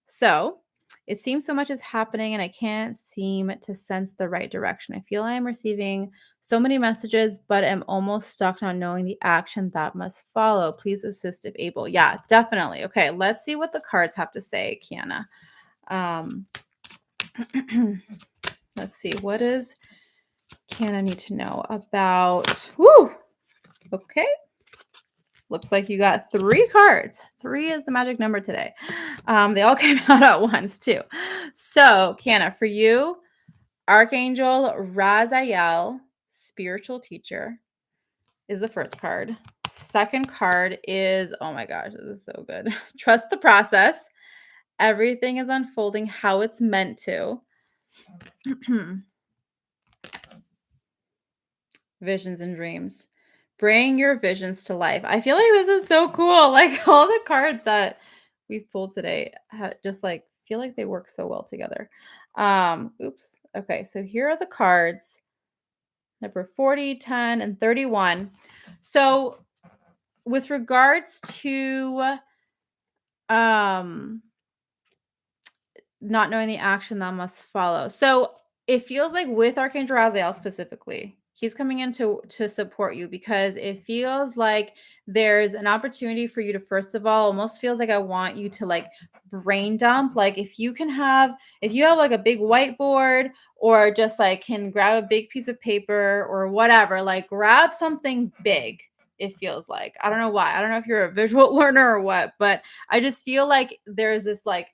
So it seems so much is happening and I can't seem to sense the right direction. I feel I am receiving so many messages, but am almost stuck not knowing the action that must follow. Please assist if able. Yeah, definitely. Okay. Let's see what the cards have to say, Kiana. Um, let's see. What does Kiana need to know about? Woo! Okay. Looks like you got 3 cards. 3 is the magic number today. They all came out at once too. So, Kiana, for you, Archangel Raziel, spiritual teacher, is the first card. Second card is, oh my gosh, this is so good. Trust the process. Everything is unfolding how it's meant to. Visions and dreams. Bring your visions to life. I feel like this is so cool. Like, all the cards that we've pulled today just like feel like they work so well together. Oops. Okay, so here are the cards. Number 40, 10, and 31. So with regards to um not knowing the action that must follow. So it feels like with Archangel Raziel specifically, he's coming in to support you, because it feels like there's an opportunity for you to, first of all, almost feels like I want you to like brain dump. Like, if you have like a big whiteboard, or just like can grab a big piece of paper or whatever, like grab something big. It feels like, I don't know why. I don't know if you're a visual learner or what, but I just feel like there's this like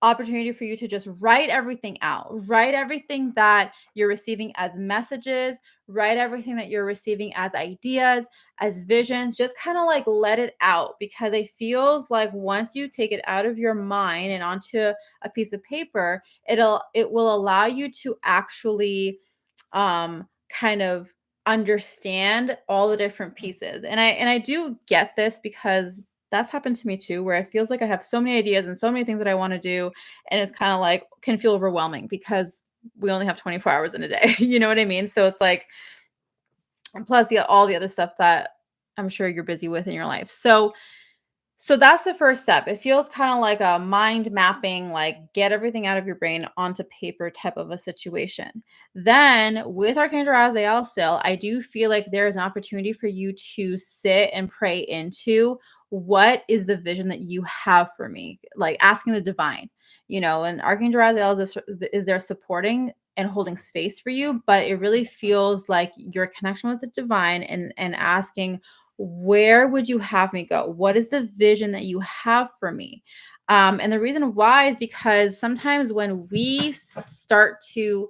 opportunity for you to just write everything out. Write everything that you're receiving as messages, write everything that you're receiving as ideas, as visions. Just kind of like let it out, because it feels like once you take it out of your mind and onto a piece of paper, it will allow you to actually kind of understand all the different pieces. And I do get this, because that's happened to me too, where it feels like I have so many ideas and so many things that I want to do. And it's kind of like can feel overwhelming, because we only have 24 hours in a day. You know what I mean? So it's like, and plus all the other stuff that I'm sure you're busy with in your life. So that's the first step. It feels kind of like a mind mapping, like get everything out of your brain onto paper type of a situation. Then with Archangel Raziel still, I do feel like there is an opportunity for you to sit and pray into what is the vision that you have for me, like asking the divine, and Archangel Raziel is there supporting and holding space for you, but it really feels like your connection with the divine, and asking, where would you have me go? What is the vision that you have for me? And the reason why is because sometimes when we start to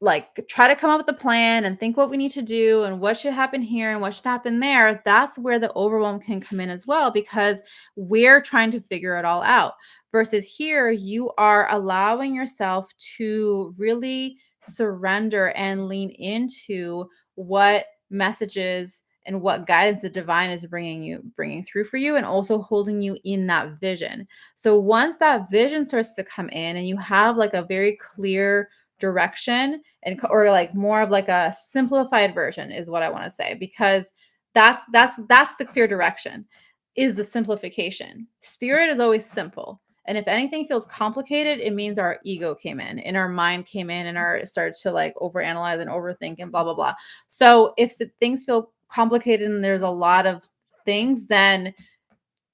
like try to come up with a plan and think what we need to do and what should happen here and what should happen there, that's where the overwhelm can come in as well, because we're trying to figure it all out. Versus here, you are allowing yourself to really surrender and lean into what messages and what guidance the divine is bringing through for you, and also holding you in that vision. So once that vision starts to come in and you have like a very clear direction, and or like more of like a simplified version is what I want to say, because that's the clear direction, is the simplification. Spirit is always simple. And if anything feels complicated, it means our ego came in and our mind came in and our started to like overanalyze and overthink and blah blah blah. So if things feel complicated and there's a lot of things, then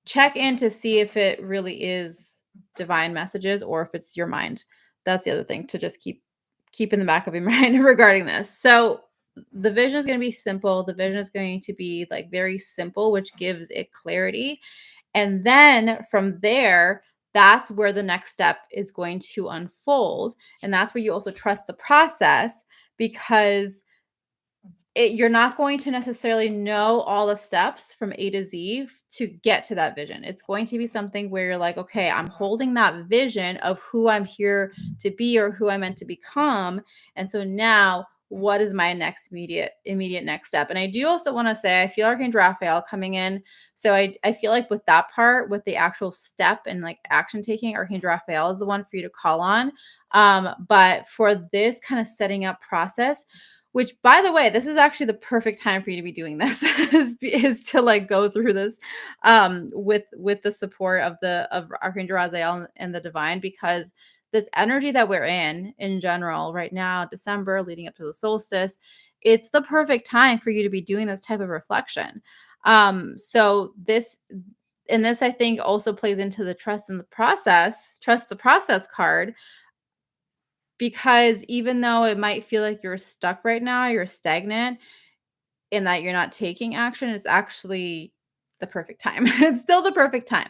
check in to see if it really is divine messages or if it's your mind. That's the other thing to just keep in the back of your mind regarding this. So the vision is going to be simple. The vision is going to be like very simple, which gives it clarity. And then from there, that's where the next step is going to unfold. And that's where you also trust the process, because you're not going to necessarily know all the steps from A to Z to get to that vision. It's going to be something where you're like, okay, I'm holding that vision of who I'm here to be or who I'm meant to become. And so now what is my next immediate next step? And I do also want to say, I feel Archangel Raphael coming in. So I feel like with that part, with the actual step and like action taking, Archangel Raphael is the one for you to call on. But for this kind of setting up process, which, by the way, this is actually the perfect time for you to be doing this, is to like go through this with the support of Archangel Raziel and the divine, because this energy that we're in general right now, December leading up to the solstice, it's the perfect time for you to be doing this type of reflection. So this I think also plays into the trust the process card, because even though it might feel like you're stuck right now, you're stagnant, in that you're not taking action, it's actually the perfect time. It's still the perfect time,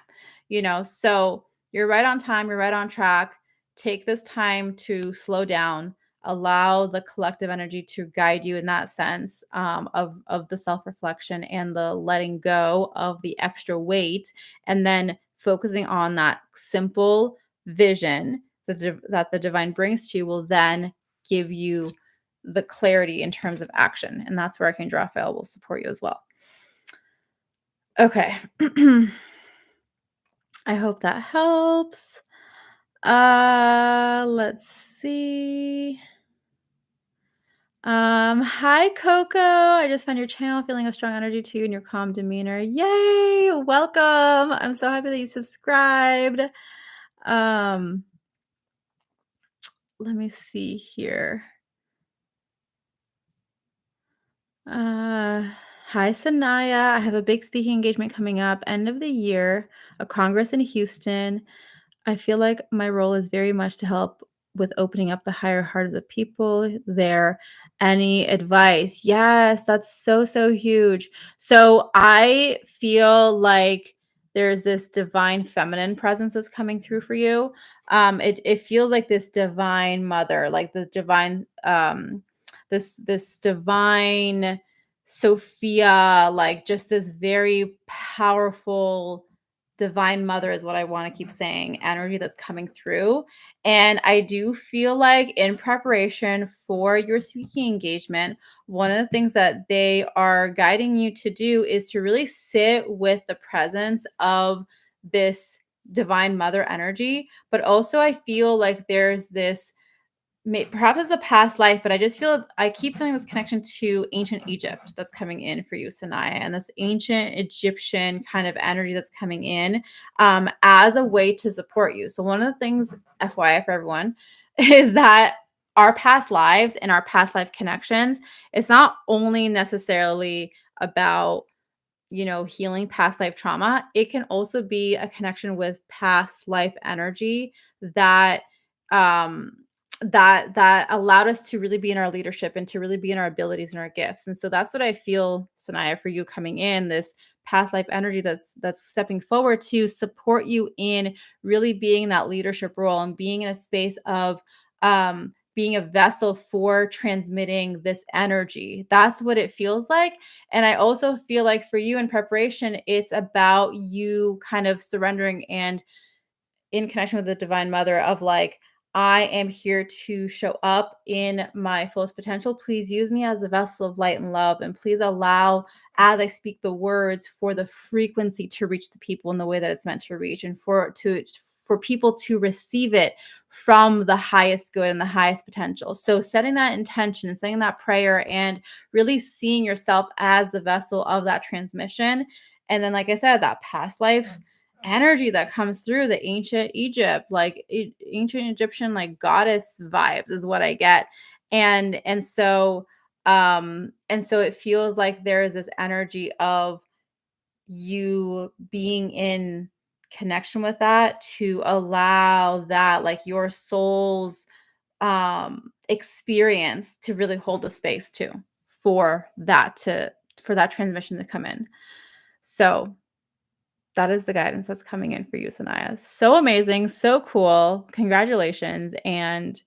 So you're right on time, you're right on track. Take this time to slow down, allow the collective energy to guide you in that sense, of the self reflection and the letting go of the extra weight, and then focusing on that simple vision that the divine brings to you will then give you the clarity in terms of action. And that's where Archangel Raphael will support you as well. Okay. I hope that helps. Let's see. Hi Coco. I just found your channel, feeling a strong energy to you and your calm demeanor. Yay! Welcome. I'm so happy that you subscribed. Let me see here. Hi Sanaya. I have a big speaking engagement coming up end of the year, a congress in Houston. I feel like my role is very much to help with opening up the higher heart of the people there. Any advice? Yes, that's so, so huge. So I feel like there's this divine feminine presence that's coming through for you. It feels like this divine mother, like the divine, this divine Sophia, like just this very powerful divine mother is what I want to keep saying, energy that's coming through. And I do feel like in preparation for your speaking engagement, one of the things that they are guiding you to do is to really sit with the presence of this divine mother energy. But also I feel like there's this, perhaps it's a past life, but I keep feeling this connection to ancient Egypt that's coming in for you, Sanaya, and this ancient Egyptian kind of energy that's coming in as a way to support you. So one of the things, FYI for everyone, is that our past lives and our past life connections, it's not only necessarily about healing past life trauma. It can also be a connection with past life energy that um that allowed us to really be in our leadership and to really be in our abilities and our gifts. And so that's what I feel, Sanaya, for you coming in, this past life energy that's stepping forward to support you in really being in that leadership role and being in a space of being a vessel for transmitting this energy. That's what it feels like. And I also feel like for you in preparation, it's about you kind of surrendering and in connection with the divine mother of like, I am here to show up in my fullest potential. Please use me as a vessel of light and love. And please allow, as I speak the words, for the frequency to reach the people in the way that it's meant to reach, and for people to receive it from the highest good and the highest potential. So setting that intention and saying that prayer and really seeing yourself as the vessel of that transmission. And then, like I said, that past life energy that comes through the ancient Egypt, like ancient Egyptian, like goddess vibes is what I get. And so it feels like there is this energy of you being in connection with that to allow that, like, your soul's experience to really hold the space too for that transmission to come in. So that is the guidance that's coming in for you, Sanaya. So amazing, so cool. Congratulations and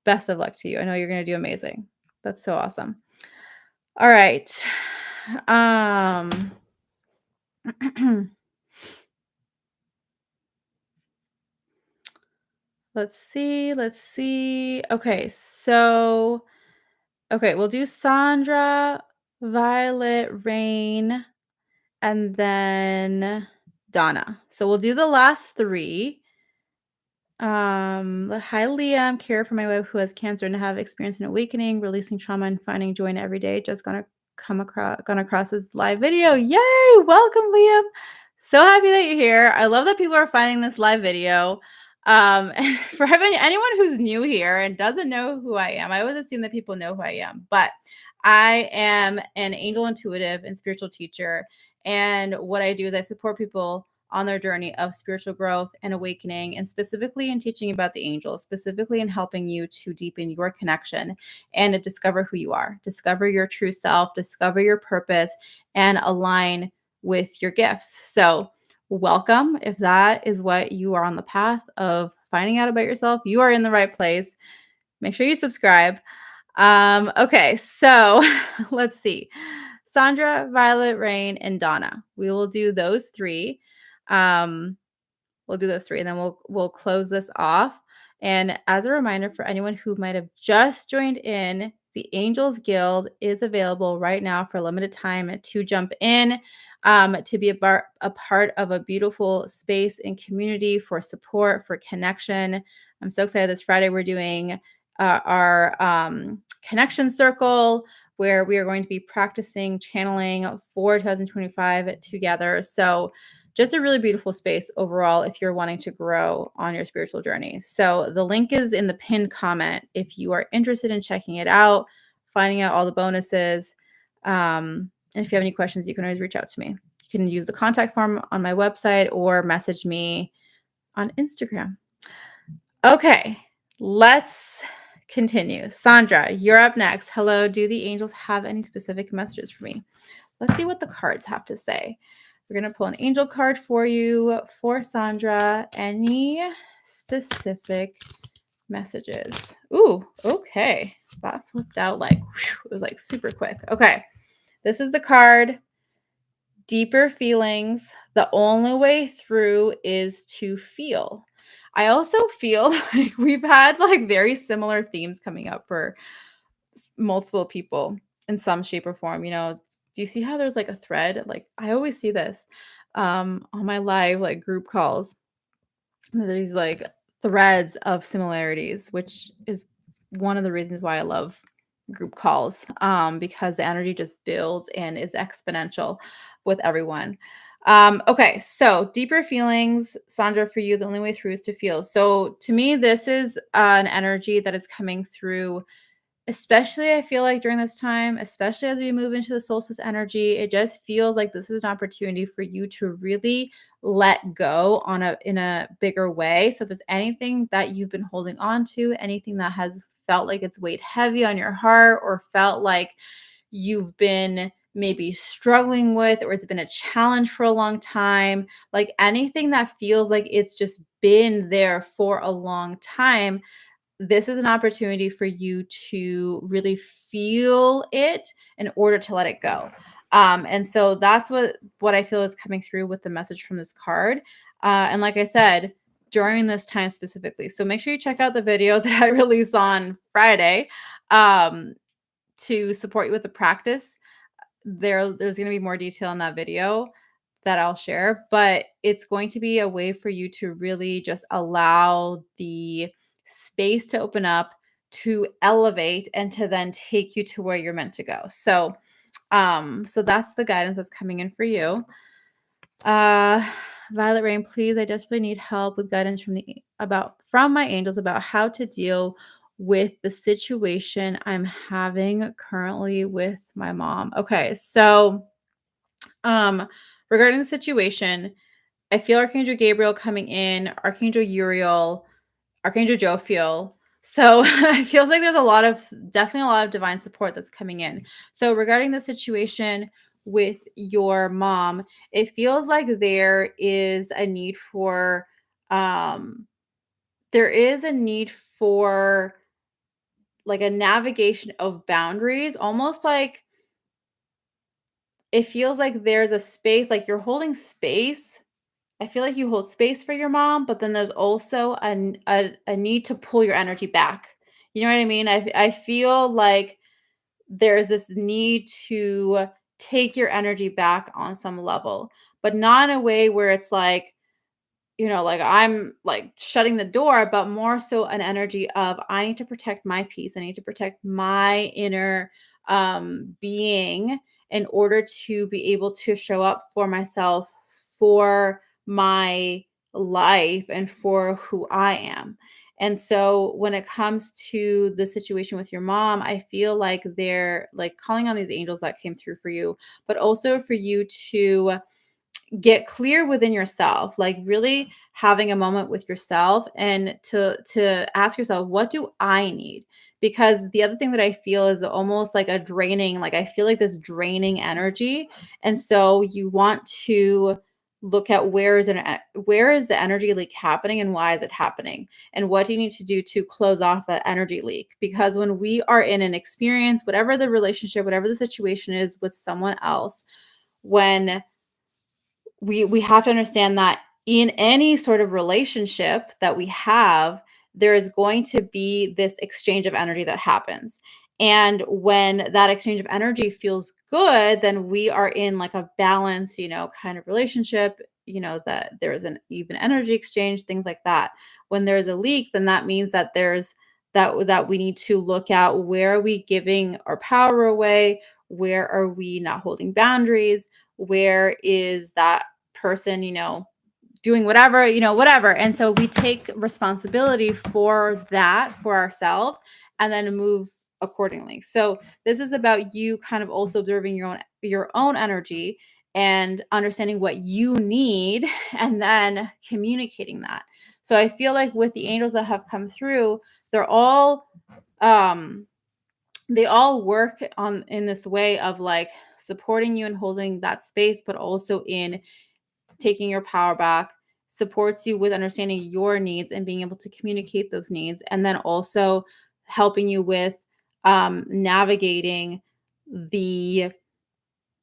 best of luck to you. I know you're going to do amazing. That's so awesome. All right. Let's see. Okay, we'll do Sandra, Violet, Rain, and then Donna. So we'll do the last three. Hi Liam, care for my wife who has cancer and have experienced an awakening, releasing trauma and finding joy in every day. Just gonna across this live video. Yay! Welcome, Liam. So happy that you're here. I love that people are finding this live video. And for anyone who's new here and doesn't know who I am, I always assume that people know who I am, but I am an angel intuitive and spiritual teacher. And what I do is I support people on their journey of spiritual growth and awakening, and specifically in teaching about the angels, specifically in helping you to deepen your connection and to discover who you are, discover your true self, discover your purpose, and align with your gifts. So welcome. If that is what you are on the path of finding out about yourself, you are in the right place. Make sure you subscribe. Okay, so let's see. Sandra, Violet, Rain, and Donna. We will do those three. We'll do those three, and then we'll close this off. And as a reminder for anyone who might have just joined in, the Angels Guild is available right now for a limited time to jump in, to be a part of a beautiful space and community for support, for connection. I'm so excited. This Friday we're doing our connection circle, where we are going to be practicing channeling for 2025 together. So just a really beautiful space overall if you're wanting to grow on your spiritual journey. So the link is in the pinned comment if you are interested in checking it out, finding out all the bonuses. And if you have any questions, you can always reach out to me. You can use the contact form on my website or message me on Instagram. Okay, let's continue. Sandra, you're up next. Hello, do the angels have any specific messages for me? Let's see what the cards have to say. We're going to pull an angel card for you for Sandra. Any specific messages? Ooh, okay. That flipped out like, whew, it was like super quick. Okay. This is the card. Deeper feelings. The only way through is to feel. I also feel like we've had like very similar themes coming up for multiple people in some shape or form. Do you see how there's like a thread? Like I always see this on my live like group calls. There's like threads of similarities, which is one of the reasons why I love group calls, because the energy just builds and is exponential with everyone. Okay, so deeper feelings, Sandra, for you, the only way through is to feel. So to me, this is an energy that is coming through. Especially, I feel like during this time, especially as we move into the solstice energy, it just feels like this is an opportunity for you to really let go in a bigger way. So if there's anything that you've been holding on to, anything that has felt like it's weighed heavy on your heart, or felt like you've been maybe struggling with, or it's been a challenge for a long time, like anything that feels like it's just been there for a long time, this is an opportunity for you to really feel it in order to let it go. And so that's what I feel is coming through with the message from this card. And like I said, during this time specifically. So make sure you check out the video that I released on Friday um, to support you with the practice. There's going to be more detail in that video that I'll share, but it's going to be a way for you to really just allow the space to open up, to elevate, and to then take you to where you're meant to go. So that's the guidance that's coming in for you. uh Violet Rain, please, I desperately need help with guidance from my angels about how to deal with the situation I'm having currently with my mom. Okay, so regarding the situation, I feel Archangel Gabriel coming in, Archangel Uriel, Archangel Jophiel. So it feels like there's definitely a lot of divine support that's coming in. So regarding the situation with your mom, it feels like um, there is a need for like a navigation of boundaries, almost like it feels like there's a space, like you're holding space. I feel like you hold space for your mom, but then there's also a need to pull your energy back. You know what I mean? I feel like there's this need to take your energy back on some level, but not in a way where it's like, like I'm like shutting the door, but more so an energy of I need to protect my peace. I need to protect my inner being in order to be able to show up for myself, for my life, and for who I am. And so when it comes to the situation with your mom, I feel like they're like calling on these angels that came through for you, but also for you to get clear within yourself, like really having a moment with yourself and to ask yourself, what do I need? Because the other thing that I feel is almost like a draining, like I feel like this draining energy. And so you want to look at where is the energy leak happening, and why is it happening, and what do you need to do to close off that energy leak? Because when we are in an experience, whatever the relationship, whatever the situation is with someone else, when we have to understand that in any sort of relationship that we have, there is going to be this exchange of energy that happens. And when that exchange of energy feels good, then we are in like a balanced, kind of relationship, that there is an even energy exchange, things like that. When there's a leak, then that means that that we need to look at, where are we giving our power away? Where are we not holding boundaries? Where is that person, doing whatever, whatever. And so we take responsibility for that for ourselves and then move accordingly. So this is about you kind of also observing your own energy and understanding what you need and then communicating that. So I feel like with the angels that have come through, they're all um they all work on in this way of like supporting you and holding that space, but also in taking your power back, supports you with understanding your needs and being able to communicate those needs, and then also helping you with navigating the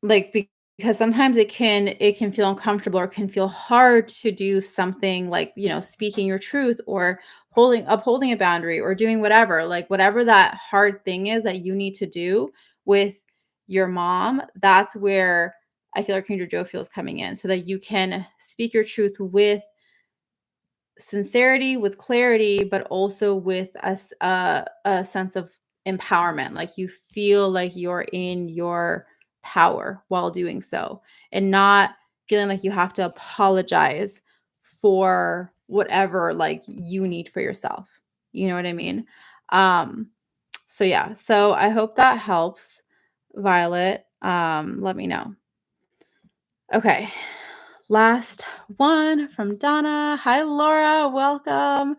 like because sometimes it can feel uncomfortable, or it can feel hard to do something like, speaking your truth, or upholding a boundary, or doing whatever that hard thing is that you need to do with your mom. That's where I feel like Archangel Joe feels coming in, so that you can speak your truth with sincerity, with clarity, but also with a sense of empowerment. Like you feel like you're in your power while doing so, and not feeling like you have to apologize for whatever like you need for yourself. You know what I mean? Um, so yeah, so I hope that helps, Violet. Let me know. Okay. Last one from Donna. Hi, Laura. Welcome.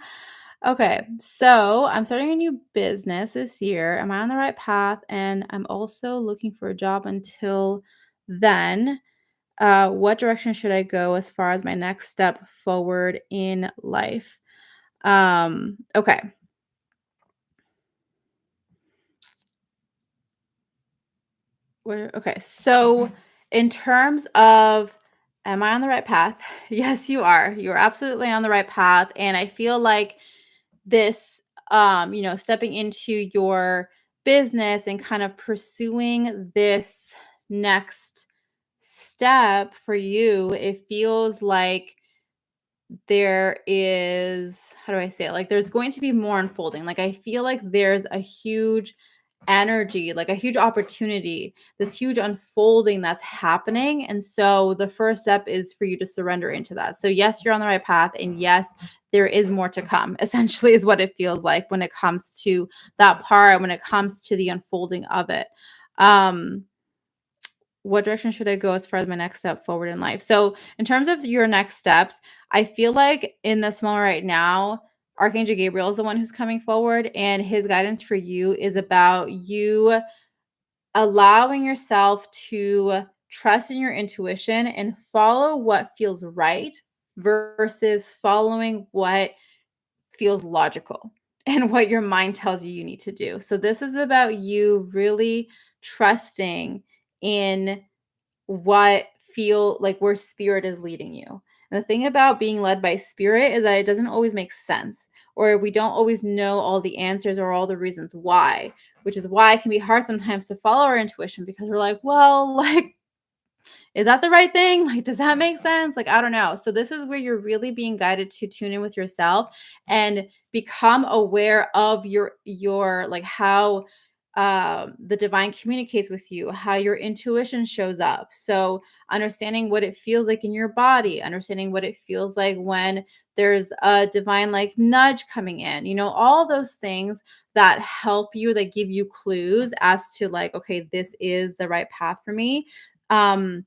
Okay. So I'm starting a new business this year. Am I on the right path? And I'm also looking for a job until then. What direction should I go as far as my next step forward in life? Okay. Okay. So, in terms of, am I on the right path? Yes, you are. You're absolutely on the right path. And I feel like this, stepping into your business and kind of pursuing this next step for you, it feels like there is, how do I say it? Like there's going to be more unfolding. Like I feel like there's a huge energy, like a huge opportunity, this huge unfolding that's happening. And so the first step is for you to surrender into that. So yes, you're on the right path, and yes, there is more to come. Essentially is what it feels like when it comes to that part, when it comes to the unfolding of it. Um what direction should I go as far as my next step forward in life? So, in terms of your next steps, I feel like in this moment right now, Archangel Gabriel is the one who's coming forward, and his guidance for you is about you allowing yourself to trust in your intuition and follow what feels right versus following what feels logical and what your mind tells you you need to do. So, this is about you really trusting in what feel like where spirit is leading you. And the thing about being led by spirit is that it doesn't always make sense, or we don't always know all the answers or all the reasons why, which is why it can be hard sometimes to follow our intuition because we're like, well, like, is that the right thing? Like, does that make sense? Like, I don't know. So this is where you're really being guided to tune in with yourself and become aware of your like how the divine communicates with you, how your intuition shows up. So understanding what it feels like in your body, understanding what it feels like when there's a divine like nudge coming in, all those things that help you, that give you clues as to like, okay, this is the right path for me. um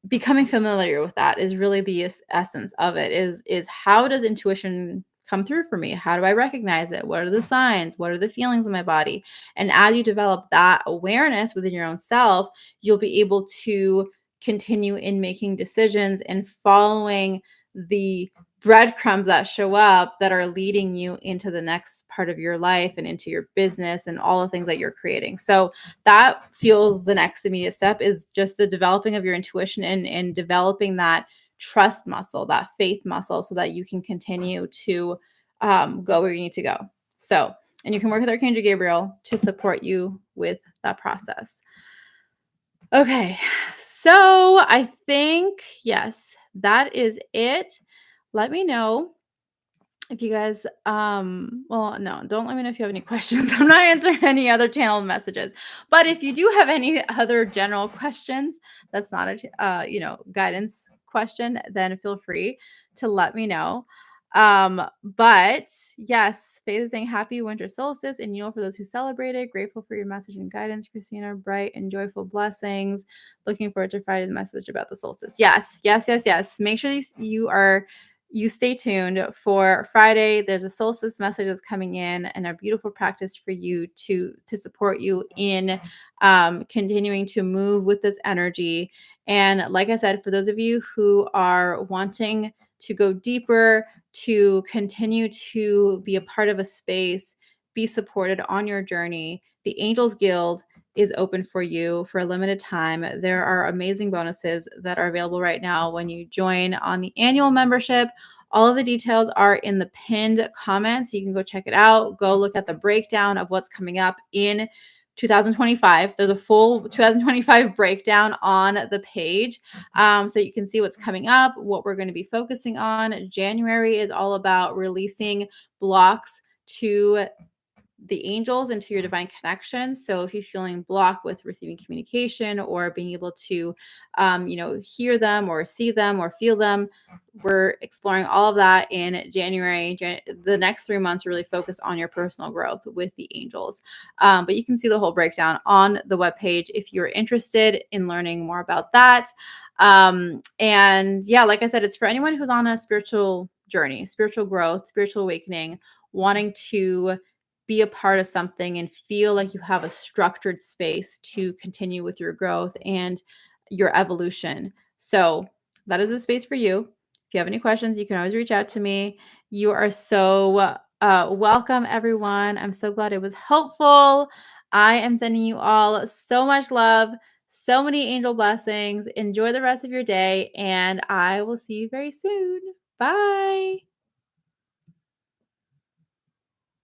Becoming familiar with that is really the essence of it, is how does intuition come through for me? How do I recognize it? What are the signs? What are the feelings in my body? And as you develop that awareness within your own self, you'll be able to continue in making decisions and following the breadcrumbs that show up that are leading you into the next part of your life and into your business and all the things that you're creating. So that feels the next immediate step is just the developing of your intuition and developing that trust muscle, that faith muscle, so that you can continue to go where you need to go. So, and you can work with Archangel Gabriel to support you with that process. Okay, so I think, yes, that is it. Let me know if you guys, well, no, don't let me know if you have any questions. I'm not answering any other channel messages. But if you do have any other general questions, that's not a, guidance question, then feel free to let me know. But yes, Faith is saying happy winter solstice and for those who celebrate it. Grateful for your message and guidance, Christina. Bright and joyful blessings. Looking forward to Friday's message about the solstice. Yes, yes, yes, yes. Make sure you stay tuned for Friday. There's a solstice message that's coming in and a beautiful practice for you to support you in continuing to move with this energy. And like I said, for those of you who are wanting to go deeper, to continue to be a part of a space, be supported on your journey, the Angels Guild is open for you for a limited time. There are amazing bonuses that are available right now when you join on the annual membership. All of the details are in the pinned comments. You can go check it out. Go look at the breakdown of what's coming up in 2025. There's a full 2025 breakdown on the page. So you can see what's coming up, what we're going to be focusing on. January is all about releasing blocks to the angels into your divine connection. So if you're feeling blocked with receiving communication or being able to, hear them or see them or feel them, we're exploring all of that in January. The next 3 months really focus on your personal growth with the angels. But you can see the whole breakdown on the webpage if you're interested in learning more about that. And yeah, like I said, it's for anyone who's on a spiritual journey, spiritual growth, spiritual awakening, wanting to be a part of something and feel like you have a structured space to continue with your growth and your evolution. So that is a space for you. If you have any questions, you can always reach out to me. You are so welcome, everyone. I'm so glad it was helpful. I am sending you all so much love, so many angel blessings. Enjoy the rest of your day, and I will see you very soon. Bye.